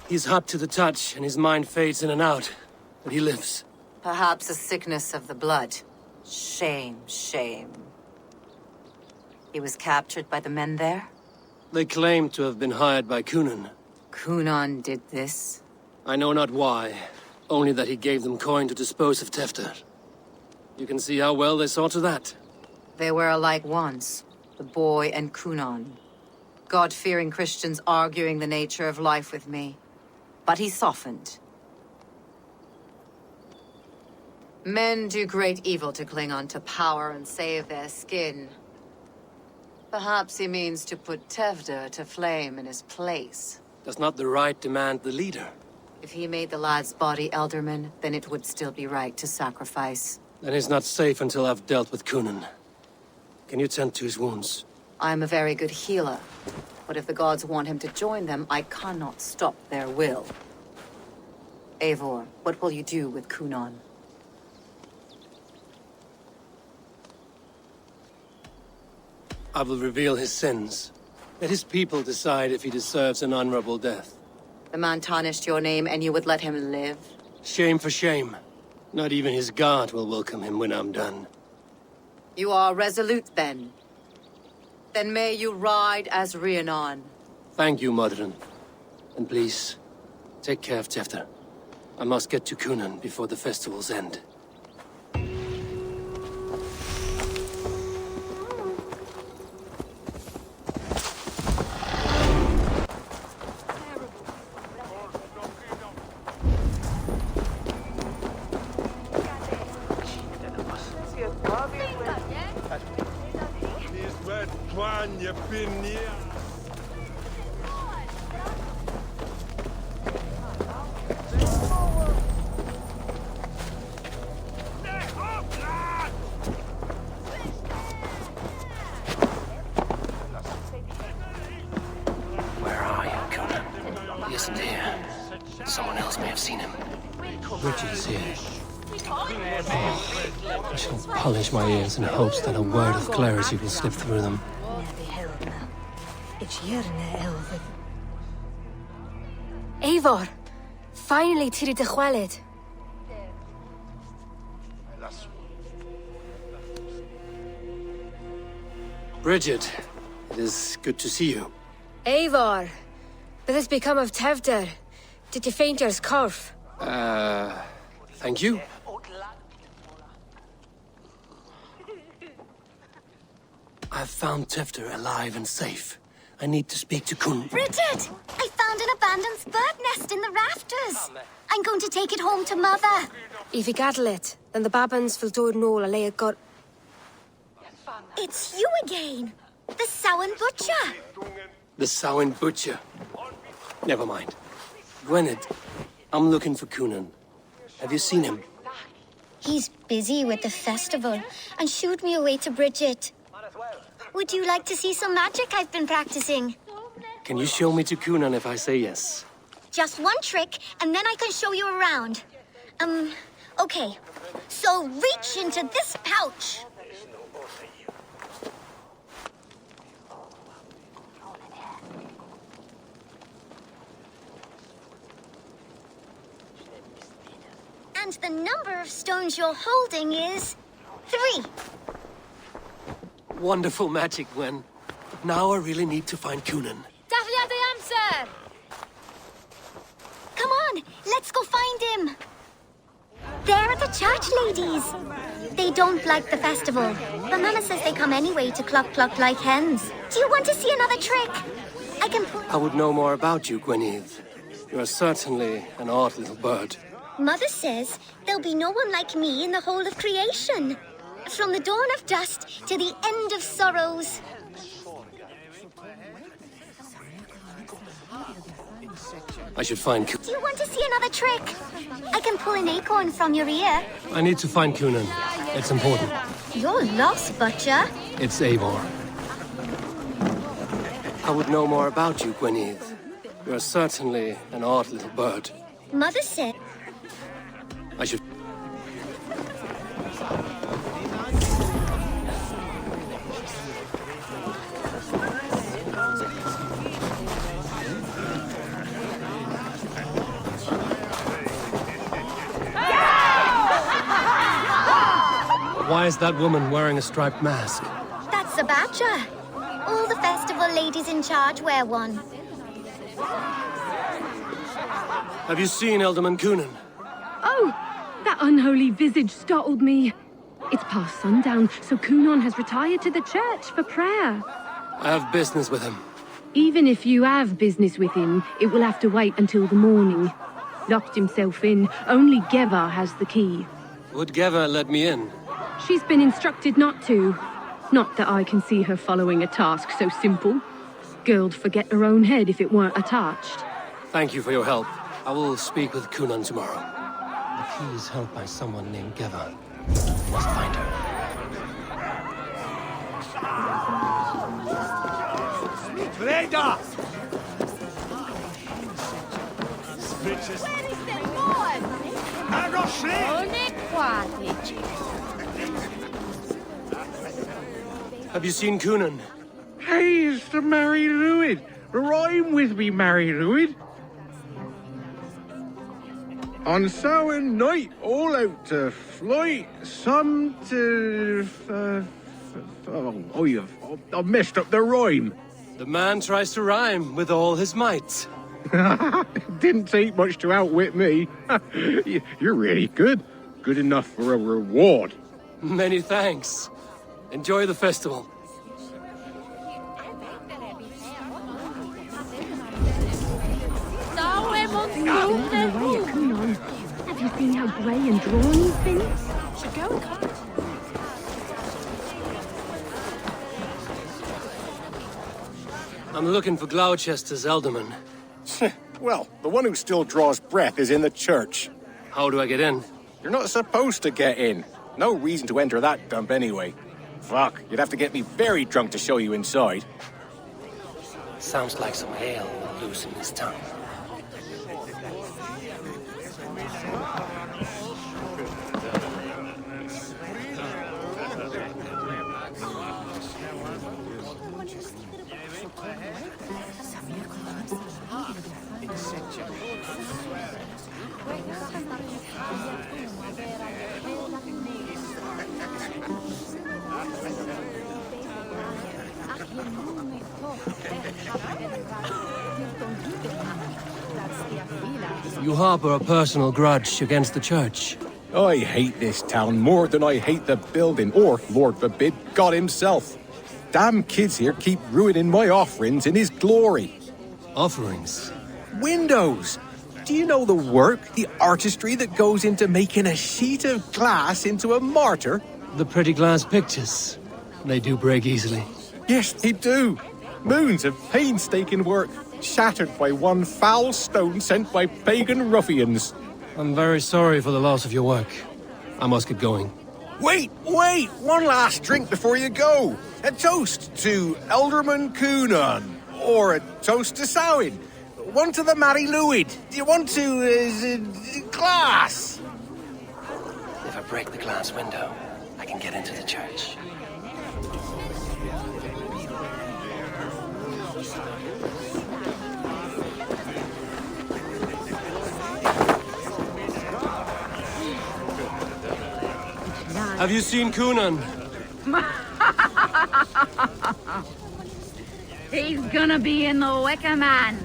He's hot to the touch, and his mind fades in and out. But he lives. Perhaps a sickness of the blood. Shame, shame. He was captured by the men there? They claim to have been hired by Coonan. Coonan did this? I know not why. Only that he gave them coin to dispose of Tewdwr. You can see how well they saw to that. They were alike once, the boy and Coonan. God-fearing Christians arguing the nature of life with me. But he softened. Men do great evil to cling on to power and save their skin. Perhaps he means to put Tewdwr to flame in his place. Does not the right demand the leader? If he made the lad's body Elderman, then it would still be right to sacrifice. Then he's not safe until I've dealt with Coonan. Can you tend to his wounds? I'm a very good healer. But if the gods want him to join them, I cannot stop their will. Eivor, what will you do with Coonan? I will reveal his sins. Let his people decide if he deserves an honorable death. The man tarnished your name and you would let him live? Shame for shame. Not even his guard will welcome him when I'm done. You are resolute, then. Then may you ride as Rhiannon. Thank you, Modron. And please, take care of Tewdwr. I must get to Coonan before the festival's end. Bridget is here. Oh, I shall polish my ears in hopes that a word of clarity will slip through them. Eivor! Finally, Tiri de Chwaled. Bridget, it is good to see you. Eivor! What has become of Tewdwr? Did you faint your scarf? Thank you. I've found Tewdwr alive and safe. I need to speak to Kun. Bridget! I found an abandoned bird nest in the rafters. I'm going to take it home to Mother. If you gather it, then the Babans will do no lay a god. It's you again. The Samhain Butcher. The Samhain Butcher. Never mind. Gwynedd, I'm looking for Kunan. Have you seen him? He's busy with the festival and shooed me away to Bridget. Would you like to see some magic I've been practicing? Can you show me to Kunan if I say yes? Just one trick, and then I can show you around. Okay. So reach into this pouch. And the number of stones you're holding is 3. Wonderful magic, Gwen. But now I really need to find Kunan. Dathliad the answer! Come on, let's go find him. They're the church ladies. They don't like the festival, but Mama says they come anyway to cluck like hens. Do you want to see another trick? I would know more about you, Gwynedd. You are certainly an odd little bird. Mother says there'll be no one like me in the whole of creation. From the dawn of dust to the end of sorrows. I should find Kunan. Do you want to see another trick? I can pull an acorn from your ear. I need to find Kunan. It's important. You're lost, Butcher. It's Eivor. I would know more about you, Gwynedd. You are certainly an odd little bird. Mother said... I should... Why is that woman wearing a striped mask? That's a badger. All the festival ladies in charge wear one. Have you seen Elderman Kunan? Oh, that unholy visage startled me. It's past sundown, so Kunan has retired to the church for prayer. I have business with him. Even if you have business with him, it will have to wait until the morning. Locked himself in. Only Geva has the key. Would Geva let me in? She's been instructed not to. Not that I can see her following a task so simple. Girl'd forget her own head if it weren't attached. Thank you for your help. I will speak with Kunan tomorrow. The key is held by someone named Geva. Must find her. Freda! Have you seen Kunan? Hey, it's the Mary Lwyd. Rhyme with me, Mary Lwyd. On Samhain night, all out to flight, some to... I've messed up the rhyme. The man tries to rhyme with all his might. Didn't take much to outwit me. You're really good. Good enough for a reward. Many thanks. Enjoy the festival. Have you seen how grey and drawn he's been? Should go and cut. I'm looking for Gloucester's Elderman. Well, the one who still draws breath is in the church. How do I get in? You're not supposed to get in. No reason to enter that dump anyway. Fuck, you'd have to get me very drunk to show you inside. Sounds like some ale will loosen his tongue. You harbor a personal grudge against the church. I hate this town more than I hate the building, or, Lord forbid, God himself. Damn kids here keep ruining my offerings in his glory. Offerings? Windows! Do you know the work, the artistry that goes into making a sheet of glass into a martyr? The pretty glass pictures. They do break easily. Yes, they do. Moons of painstaking work, shattered by one foul stone sent by pagan ruffians. I'm very sorry for the loss of your work. I must get going. Wait! One last drink before you go. A toast to Elderman Coonan. Or a toast to Samhain. One to the Mary Luid. Do you want to, glass? If I break the glass window, I can get into the church. Have you seen Coonan? He's gonna be in the Wicker Man.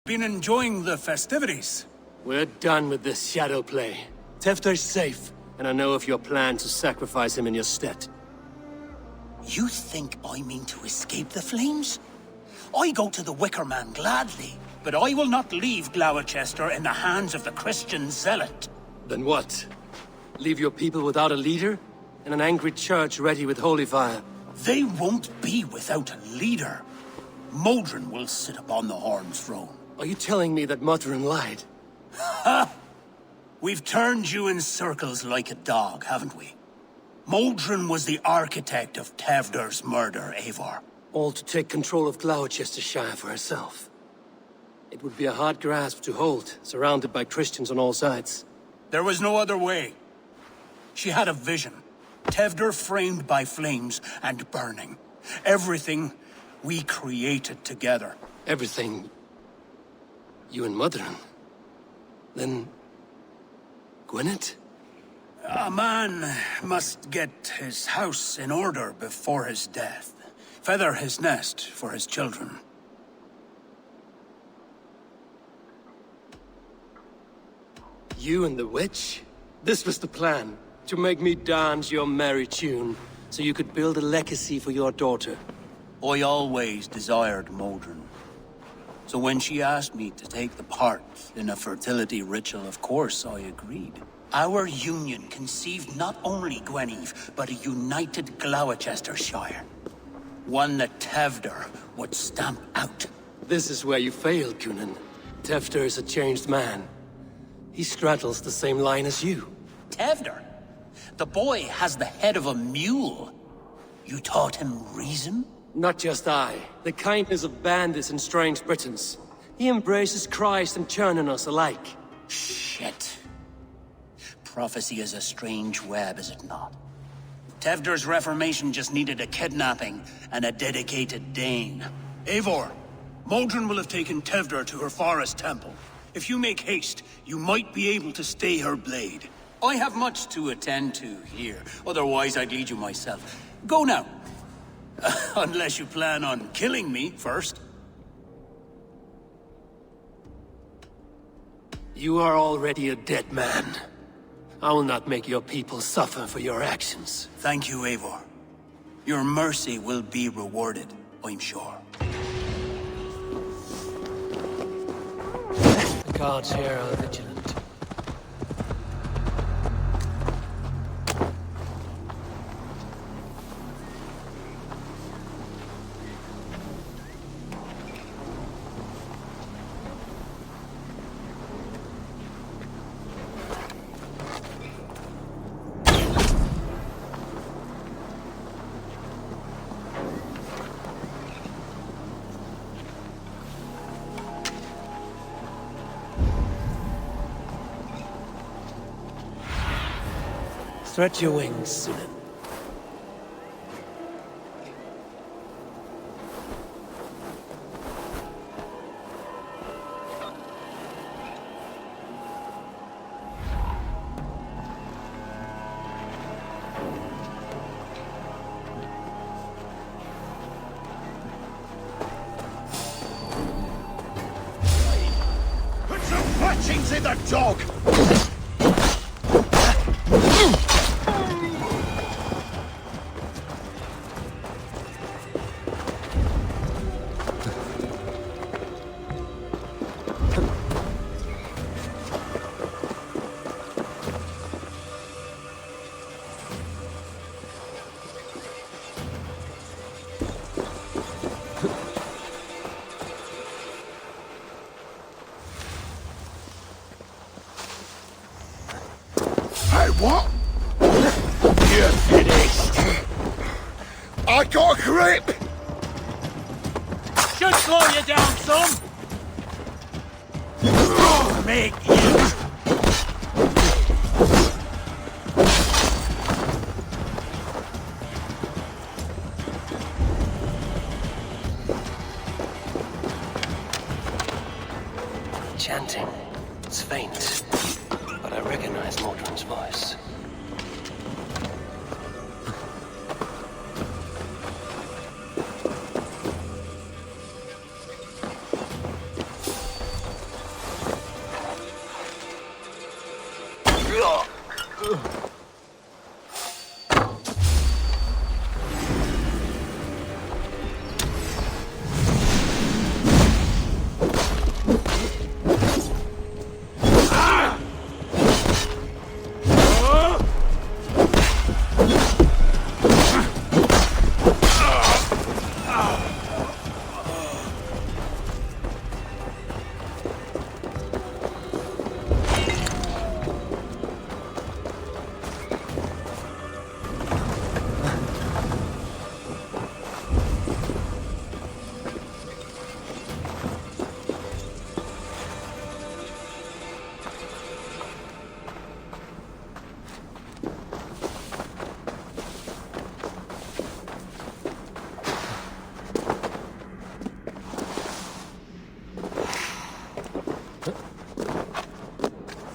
Been enjoying the festivities? We're done with this shadow play. Tewdwr's safe, and I know of your plan to sacrifice him in your stead. You think I mean to escape the flames? I go to the Wicker Man gladly, but I will not leave Glowecester in the hands of the Christian zealot. Then what? Leave your people without a leader? And an angry church ready with holy fire? They won't be without a leader. Modron will sit upon the Horn's throne. Are you telling me that Modron lied? Ha! We've turned you in circles like a dog, haven't we? Modron was the architect of Tewdwr's murder, Eivor. All to take control of Glowecestrescire for herself. It would be a hard grasp to hold, surrounded by Christians on all sides. There was no other way. She had a vision. Tewdwr framed by flames and burning. Everything we created together. Everything... you and Modron? Then... Gwynedd? A man must get his house in order before his death. Feather his nest for his children. You and the witch? This was the plan. To make me dance your merry tune, so you could build a legacy for your daughter. I always desired Modron. So when she asked me to take the part in a fertility ritual, of course I agreed. Our union conceived not only Gwilim, but a united Glowecestrescire. One that Tewdwr would stamp out. This is where you failed, Coonan. Tewdwr is a changed man. He straddles the same line as you. Tewdwr? The boy has the head of a mule. You taught him reason? Not just I. The kindness of bandits and strange Britons. He embraces Christ and churning us alike. Shit. Prophecy is a strange web, is it not? Tewdwr's reformation just needed a kidnapping and a dedicated Dane. Eivor, Modron will have taken Tewdwr to her forest temple. If you make haste, you might be able to stay her blade. I have much to attend to here, otherwise I'd lead you myself. Go now. Unless you plan on killing me first. You are already a dead man. I will not make your people suffer for your actions. Thank you, Eivor. Your mercy will be rewarded, I'm sure. The guards here are vigilant. Stretch your wings, Cynon. Put some fletchings in the dog! What? You're finished. I got a grip. Should slow you down some. Make you. Chanting. It's faint, but I recognize Modron's voice.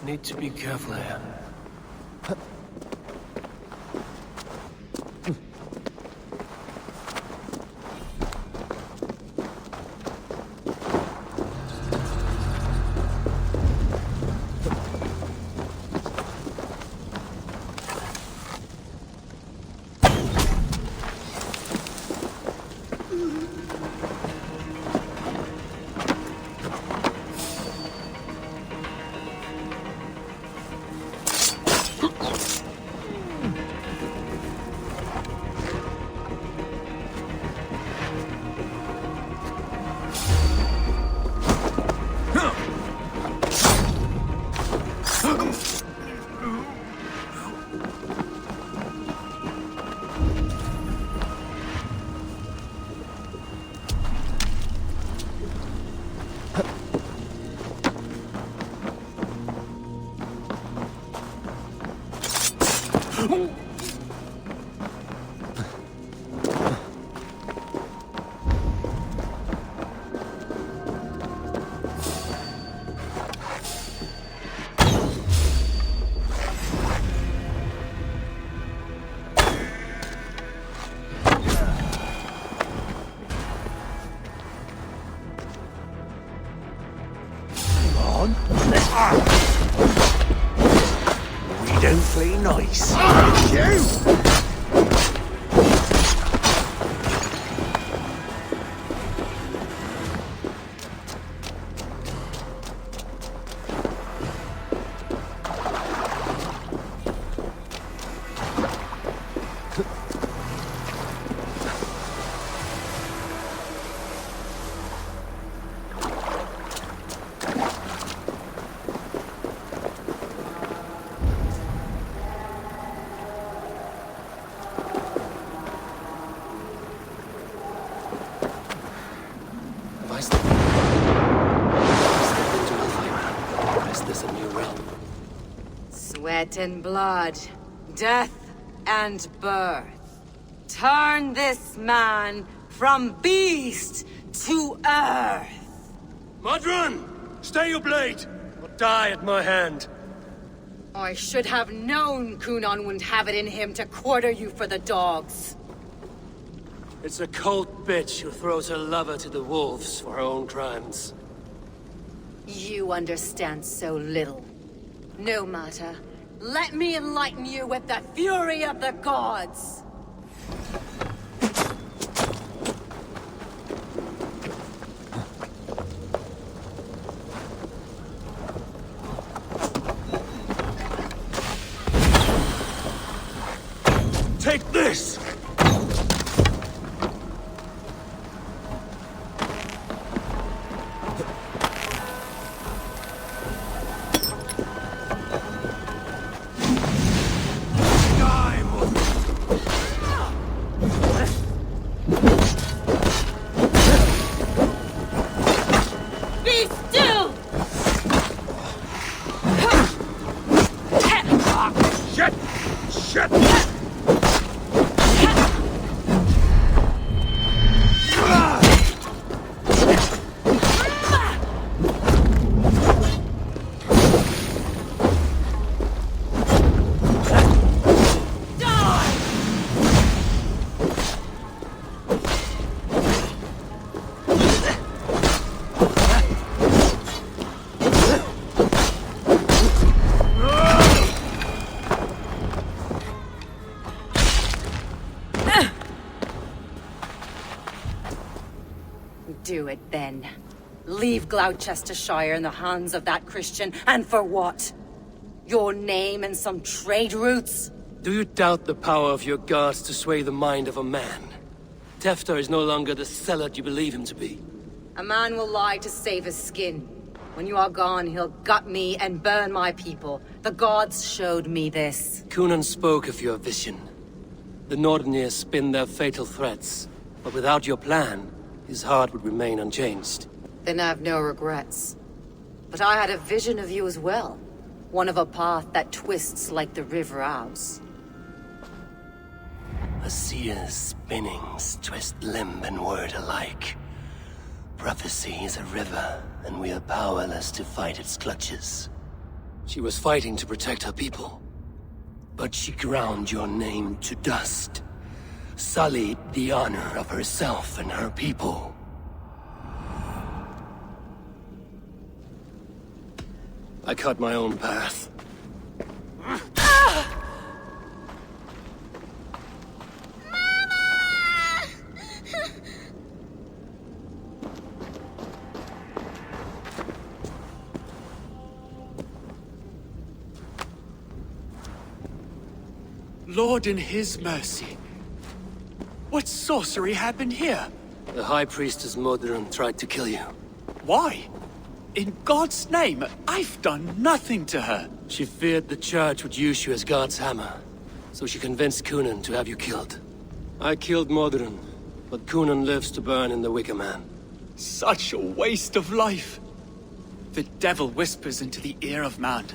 Need to be careful here. Nice. Sweat and blood, death and birth. Turn this man from beast to earth. Modron! Stay your blade, or die at my hand. I should have known Cynon wouldn't have it in him to quarter you for the dogs. It's a cold bitch who throws her lover to the wolves for her own crimes. You understand so little. No matter. Let me enlighten you with the fury of the gods! Take this! Do it then. Leave Glowecestrescire in the hands of that Christian, and for what? Your name and some trade routes? Do you doubt the power of your gods to sway the mind of a man? Tewdwr is no longer the zealot you believe him to be. A man will lie to save his skin. When you are gone, he'll gut me and burn my people. The gods showed me this. Cynon spoke of your vision. The Nordenir spin their fatal threats, but without your plan, his heart would remain unchanged. Then I have no regrets. But I had a vision of you as well. One of a path that twists like the river Ouse. A seer's spinnings twist limb and word alike. Prophecy is a river, and we are powerless to fight its clutches. She was fighting to protect her people, but she ground your name to dust. Sullied the honor of herself and her people. I cut my own path. Lord in his mercy. What sorcery happened here? The High Priestess Modron tried to kill you. Why? In God's name, I've done nothing to her. She feared the Church would use you as God's hammer, so she convinced Cynon to have you killed. I killed Modron, but Cynon lives to burn in the Wicker Man. Such a waste of life. The devil whispers into the ear of man,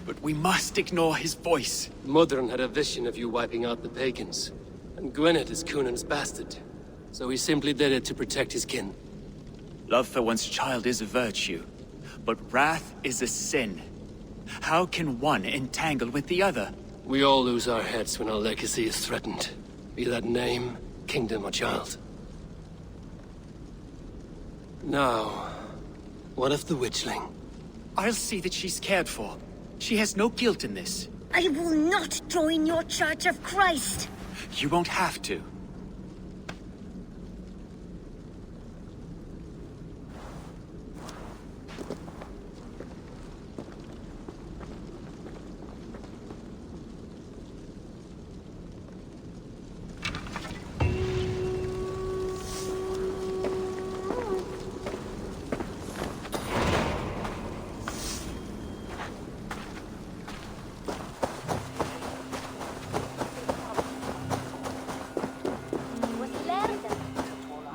but we must ignore his voice. Modron had a vision of you wiping out the pagans. And Gwynedd is Cunan's bastard, so he simply did it to protect his kin. Love for one's child is a virtue, but wrath is a sin. How can one entangle with the other? We all lose our heads when our legacy is threatened, be that name, kingdom, or child. Now, what of the witchling? I'll see that she's cared for. She has no guilt in this. I will not join your Church of Christ. You won't have to.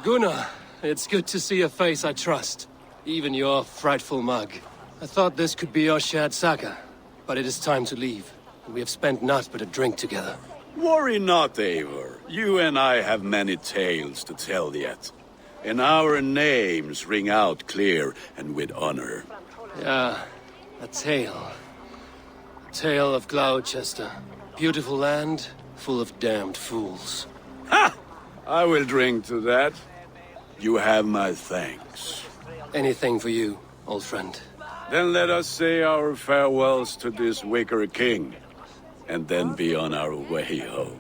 Gunnar, it's good to see a face I trust. Even your frightful mug. I thought this could be our shared saga, but it is time to leave. We have spent naught but a drink together. Worry not, Eivor. You and I have many tales to tell yet. And our names ring out clear and with honor. Yeah, a tale. A tale of Glowecester. Beautiful land, full of damned fools. Ha! I will drink to that. You have my thanks. Anything for you, old friend. Then let us say our farewells to this Wicker King, and then be on our way home.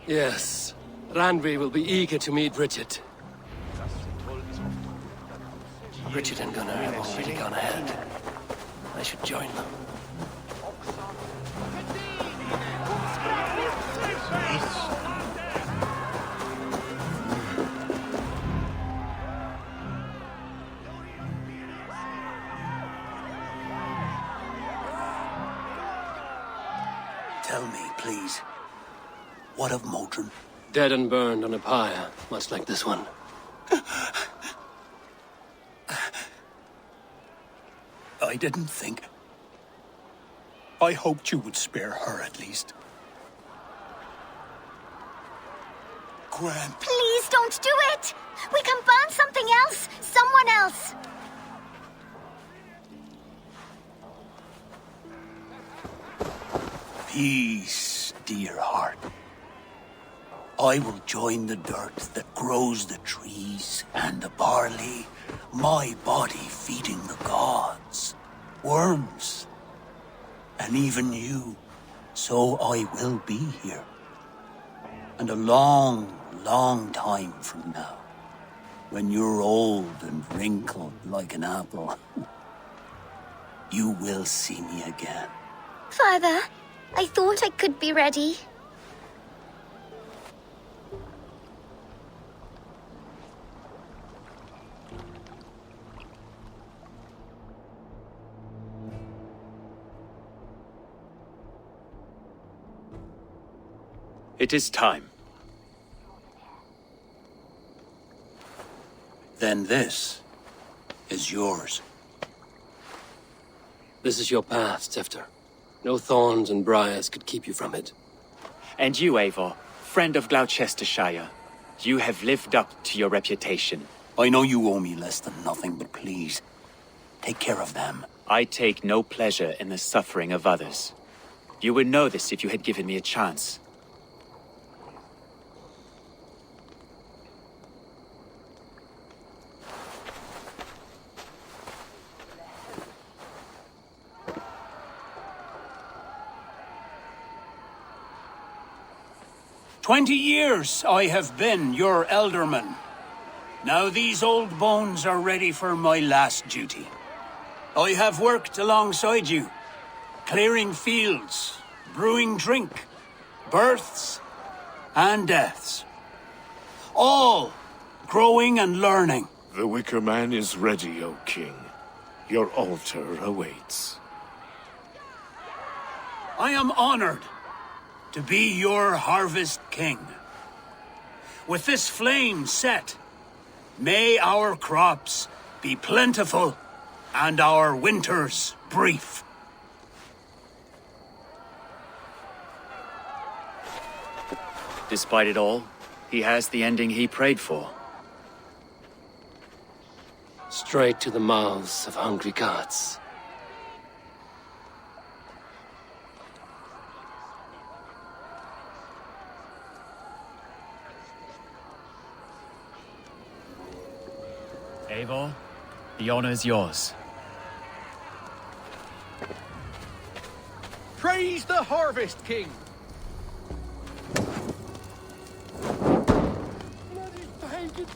Yes, Randvi will be eager to meet Richard. Richard and Gunnar have already gone ahead. I should join them. Tell me, please, what of Modron? Dead and burned on a pyre, much like this one. I didn't think. I hoped you would spare her at least. Gwen. Please don't do it! We can burn something else! Someone else! Peace, dear heart. I will join the dirt that grows the trees and the barley, my body feeding the gods, worms, and even you. So I will be here. And a long, long time from now, when you're old and wrinkled like an apple, you will see me again. Father, I thought I could be ready. It is time. Then this is yours. This is your path, Tewdwr. No thorns and briars could keep you from it. And you, Eivor, friend of Glowecestrescire, you have lived up to your reputation. I know you owe me less than nothing, but please, take care of them. I take no pleasure in the suffering of others. You would know this if you had given me a chance. "20 years I have been your elderman. Now these old bones are ready for my last duty. I have worked alongside you, clearing fields, brewing drink, births and deaths. All growing and learning. The Wicker Man is ready, O King. Your altar awaits. I am honored to be your harvest king. With this flame set, may our crops be plentiful and our winters brief. Despite it all, he has the ending he prayed for. Straight to the mouths of hungry gods. Eivor, the honor is yours. Praise the Harvest King. Bloody pagans!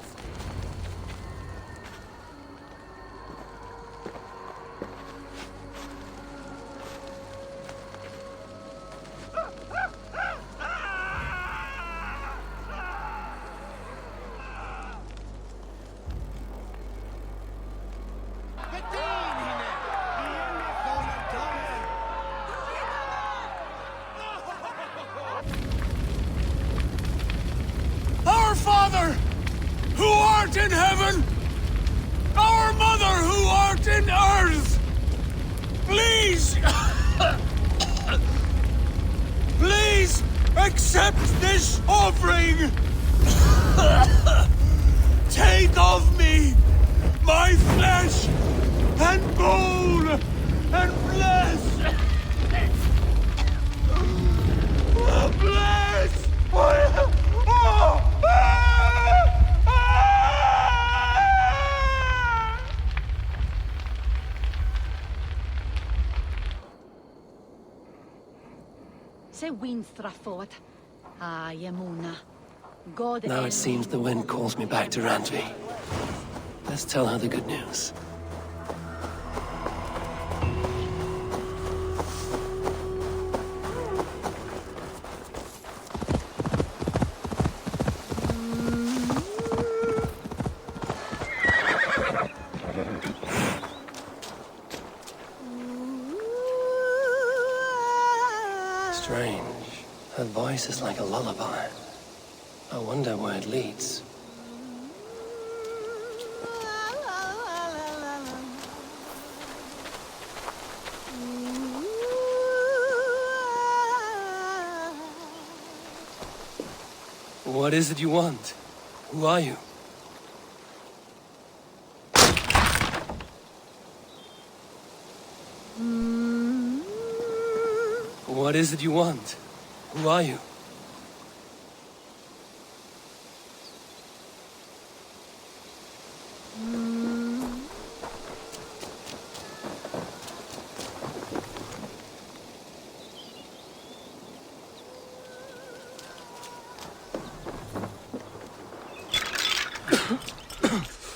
Our Father, who art in heaven, our Mother, who art in earth, please, please accept this offering. Take of me my flesh and bone and flesh. Bless. Se winstrafot. Ah, Yemuna. God. Now it seems the wind calls me back to Randvi. Let's tell her the good news. Strange. Her voice is like a lullaby. I wonder where it leads. What is it you want? Who are you? What is it you want? Who are you?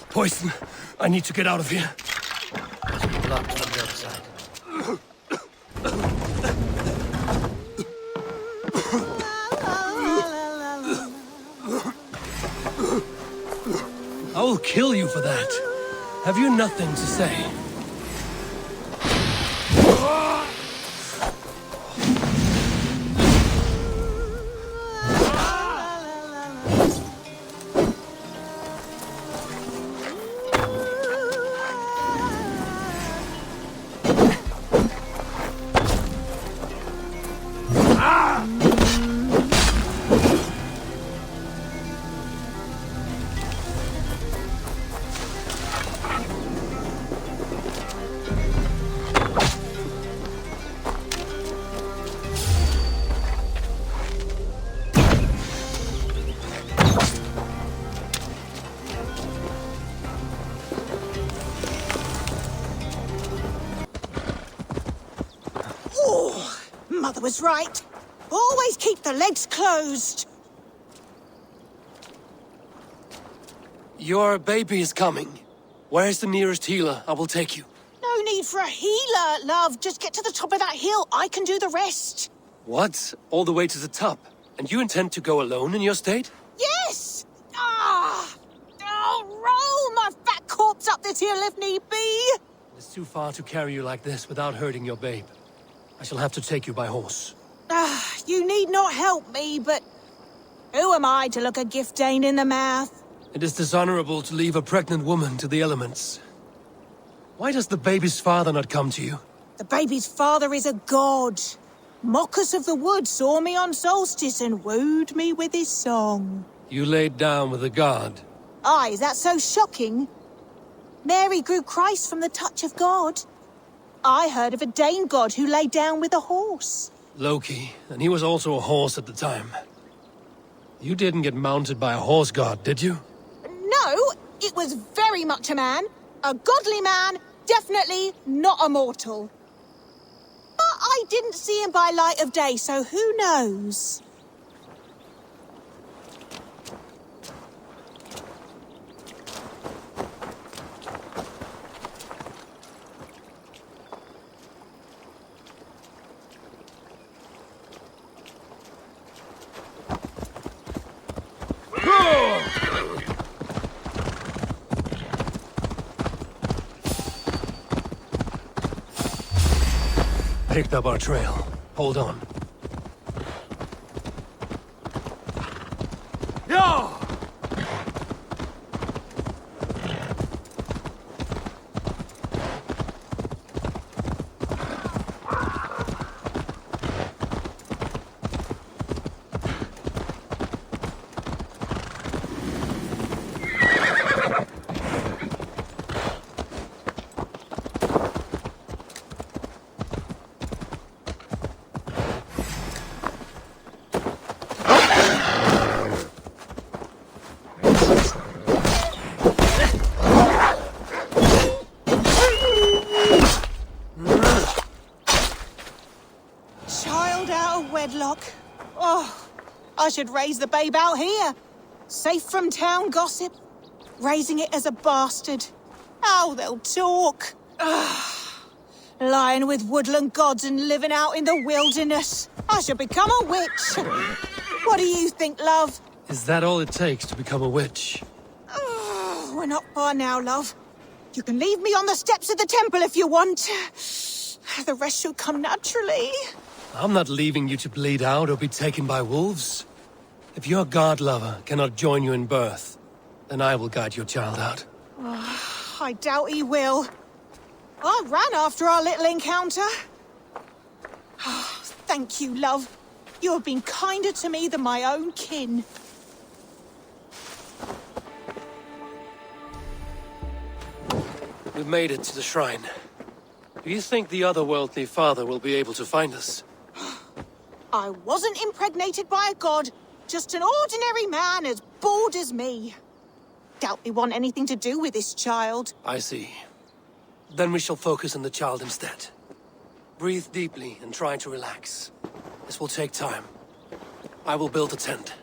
Poison. I need to get out of here. Must be blocked from the other side. I will kill you for that. Have you nothing to say? Mother was right. Always keep the legs closed. Your baby is coming. Where's the nearest healer? I will take you. No need for a healer, love. Just get to the top of that hill. I can do the rest. What? All the way to the top? And you intend to go alone in your state? Yes! Ah! Oh, roll my fat corpse up this hill if need be. It's too far to carry you like this without hurting your babe. I shall have to take you by horse. Ah, you need not help me, but who am I to look a gift Dane in the mouth? It is dishonorable to leave a pregnant woman to the elements. Why does the baby's father not come to you? The baby's father is a god. Mockers of the wood saw me on solstice and wooed me with his song. You laid down with a god. Aye, is that so shocking? Mary grew Christ from the touch of God. I heard of a Dane god who lay down with a horse. Loki, and he was also a horse at the time. You didn't get mounted by a horse god, did you? No, it was very much a man. A godly man, definitely not a mortal. But I didn't see him by light of day, so who knows? Picked up our trail. Hold on. No! I should raise the babe out here. Safe from town gossip. Raising it as a bastard. How they'll talk. Lying with woodland gods and living out in the wilderness. I should become a witch. What do you think, love? Is that all it takes to become a witch? We're not far now, love. You can leave me on the steps of the temple if you want. The rest shall come naturally. I'm not leaving you to bleed out or be taken by wolves. If your god lover cannot join you in birth, then I will guide your child out. I doubt he will. I ran after our little encounter. Thank you, love. You have been kinder to me than my own kin. We've made it to the shrine. Do you think the otherworldly father will be able to find us? I wasn't impregnated by a god, just an ordinary man as bored as me. Doubt we want anything to do with this child. I see. Then we shall focus on the child instead. Breathe deeply and try to relax. This will take time. I will build a tent.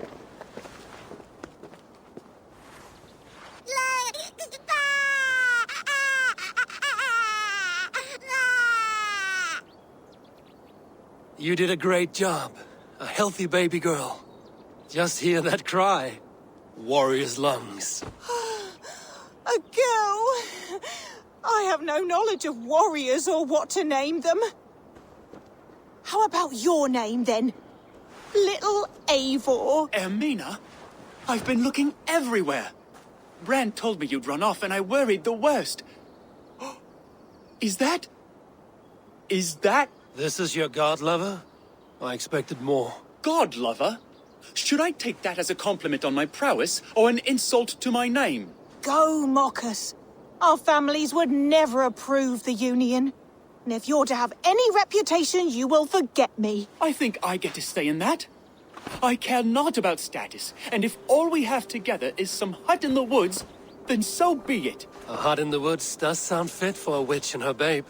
You did a great job. A healthy baby girl. Just hear that cry. Warrior's lungs. A girl? I have no knowledge of warriors or what to name them. How about your name, then? Little Eivor. Ermina? I've been looking everywhere. Brand told me you'd run off, and I worried the worst. Is that... This is your god lover? I expected more. God lover? Should I take that as a compliment on my prowess, or an insult to my name? Go mock us. Our families would never approve the union. And if you're to have any reputation, you will forget me. I think I get to stay in that. I care not about status, and if all we have together is some hut in the woods, then so be it. A hut in the woods does sound fit for a witch and her babe.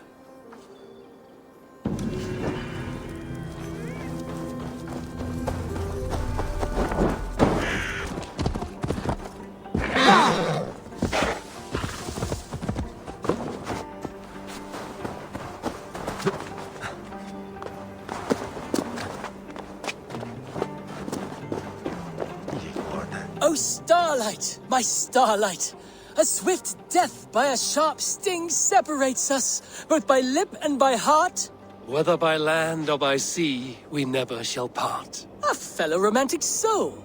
Oh, starlight, my starlight! A swift death by a sharp sting separates us, both by lip and by heart. Whether by land or by sea, we never shall part. A fellow romantic soul.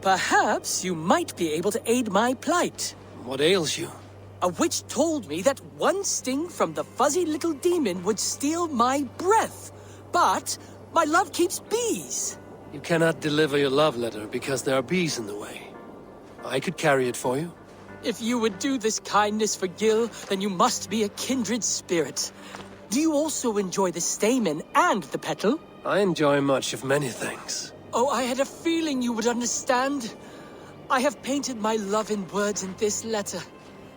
Perhaps you might be able to aid my plight. What ails you? A witch told me that one sting from the fuzzy little demon would steal my breath. But my love keeps bees. You cannot deliver your love letter because there are bees in the way. I could carry it for you. If you would do this kindness for Gill, then you must be a kindred spirit. Do you also enjoy the stamen and the petal? I enjoy much of many things. Oh, I had a feeling you would understand. I have painted my love in words in this letter.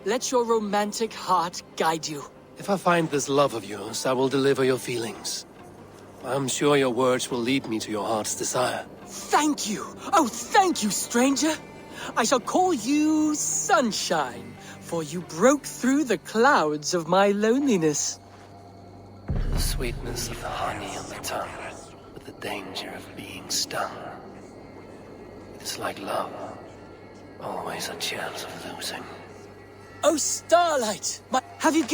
Let your romantic heart guide you. If I find this love of yours, I will deliver your feelings. I'm sure your words will lead me to your heart's desire. Thank you! Oh, thank you, stranger! I shall call you Sunshine, for you broke through the clouds of my loneliness. The sweetness of the honey on the tongue, but the danger of being stung. It's like love. Always a chance of losing. Oh, Starlight! Have you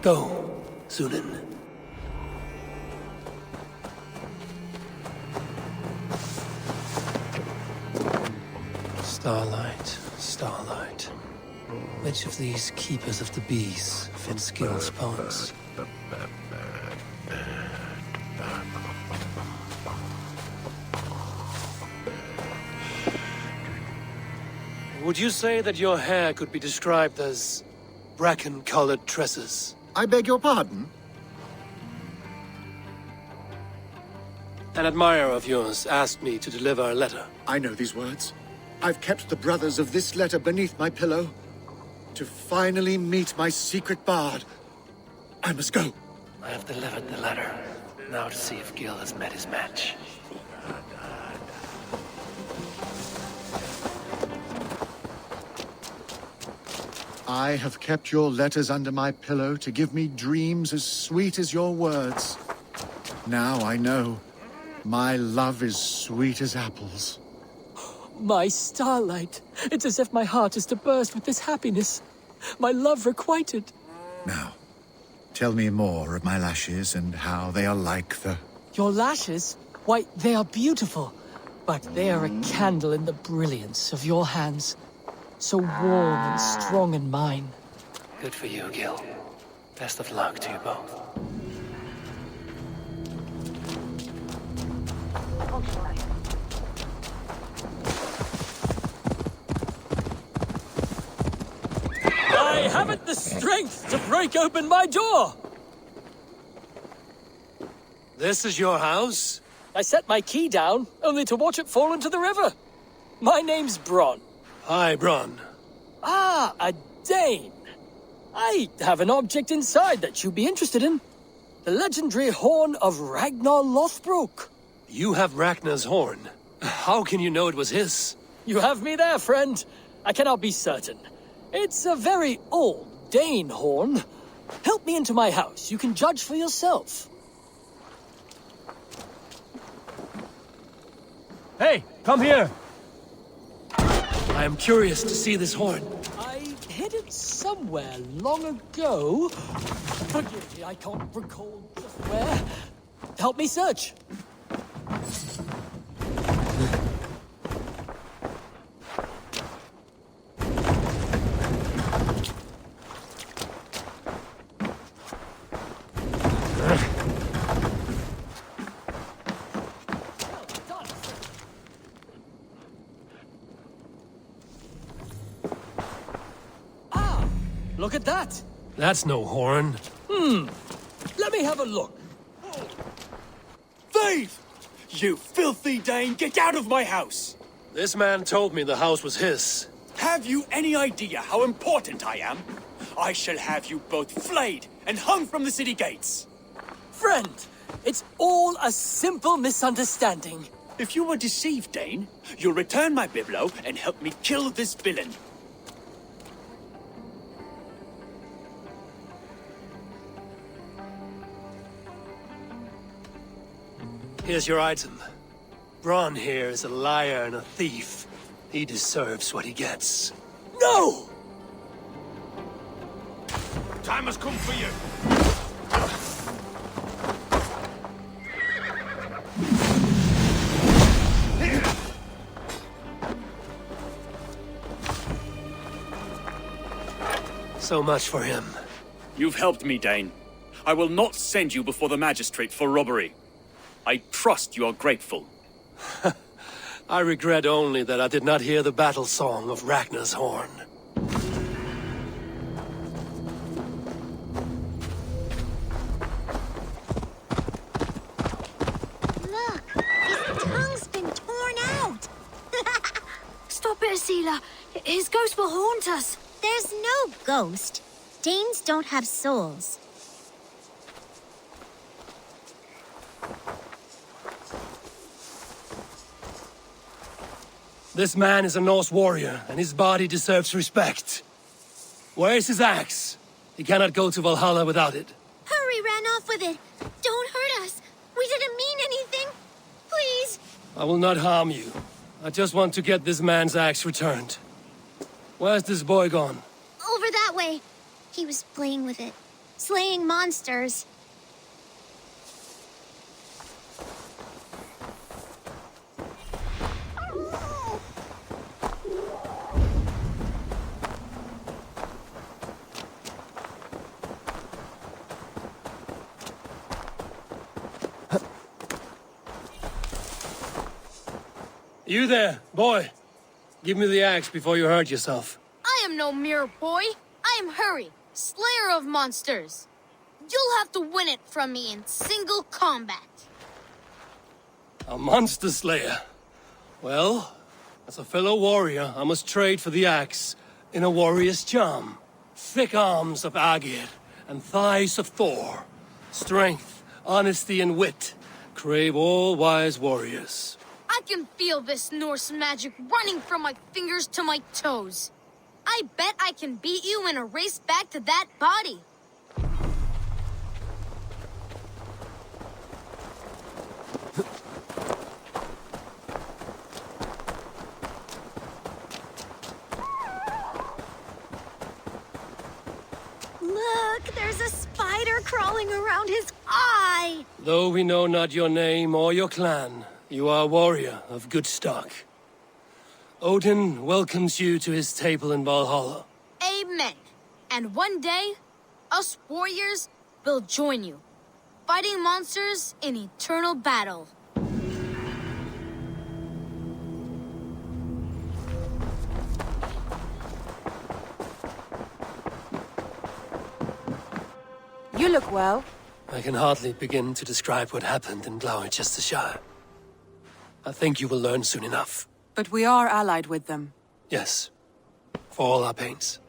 Go, Zunin. Starlight, Starlight. Which of these keepers of the bees fits Gill's poems? Would you say that your hair could be described as bracken-colored tresses? I beg your pardon? An admirer of yours asked me to deliver a letter. I know these words. I've kept the brothers of this letter beneath my pillow. To finally meet my secret bard. I must go. I have delivered the letter. Now to see if Gill has met his match. I have kept your letters under my pillow to give me dreams as sweet as your words. Now I know. My love is sweet as apples. My Starlight! It's as if my heart is to burst with this happiness. My love requited. Now, tell me more of my lashes and how they are like the... Your lashes? Why, they are beautiful. But they are a candle in the brilliance of your hands. So warm and strong in mine. Good for you, Gill. Best of luck to you both. I haven't the strength to break open my door! This is your house? I set my key down, only to watch it fall into the river. My name's Bron. Hi, Bron. Ah, a Dane. I have an object inside that you'd be interested in. The legendary Horn of Ragnar Lothbrok. You have Ragnar's horn. How can you know it was his? You have me there, friend. I cannot be certain. It's a very old Dane horn. Help me into my house. You can judge for yourself. Hey, come here. I am curious to see this horn. I hid it somewhere long ago. Forgive me, I can't recall just where. Help me search. Look at that! That's no horn. Let me have a look. Thief! You filthy Dane, get out of my house! This man told me the house was his. Have you any idea how important I am? I shall have you both flayed and hung from the city gates. Friend, it's all a simple misunderstanding. If you were deceived, Dane, you'll return my biblo and help me kill this villain. Here's your item. Bron here is a liar and a thief. He deserves what he gets. No! Time has come for you. So much for him. You've helped me, Dane. I will not send you before the magistrate for robbery. I trust you are grateful. I regret only that I did not hear the battle song of Ragnar's horn. Look, his tongue's been torn out. Ascila. His ghost will haunt us. There's no ghost. Danes don't have souls. This man is a Norse warrior, and his body deserves respect. Where's his axe? He cannot go to Valhalla without it. Hurrey ran off with it. Don't hurt us. We didn't mean anything. Please. I will not harm you. I just want to get this man's axe returned. Where's this boy gone? Over that way. He was playing with it. Slaying monsters. You there, boy. Give me the axe before you hurt yourself. I am no mere boy. I am Hurrey, slayer of monsters. You'll have to win it from me in single combat. A monster slayer. Well, as a fellow warrior, I must trade for the axe in a warrior's charm. Thick arms of Aegir and thighs of Thor. Strength, honesty, and wit crave all wise warriors. I can feel this Norse magic running from my fingers to my toes. I bet I can beat you in a race back to that body. Look, there's a spider crawling around his eye. Though we know not your name or your clan, you are a warrior of good stock. Odin welcomes you to his table in Valhalla. Amen. And one day, us warriors will join you, fighting monsters in eternal battle. You look well. I can hardly begin to describe what happened in Glowecestrescire. I think you will learn soon enough. But we are allied with them. Yes, for all our pains.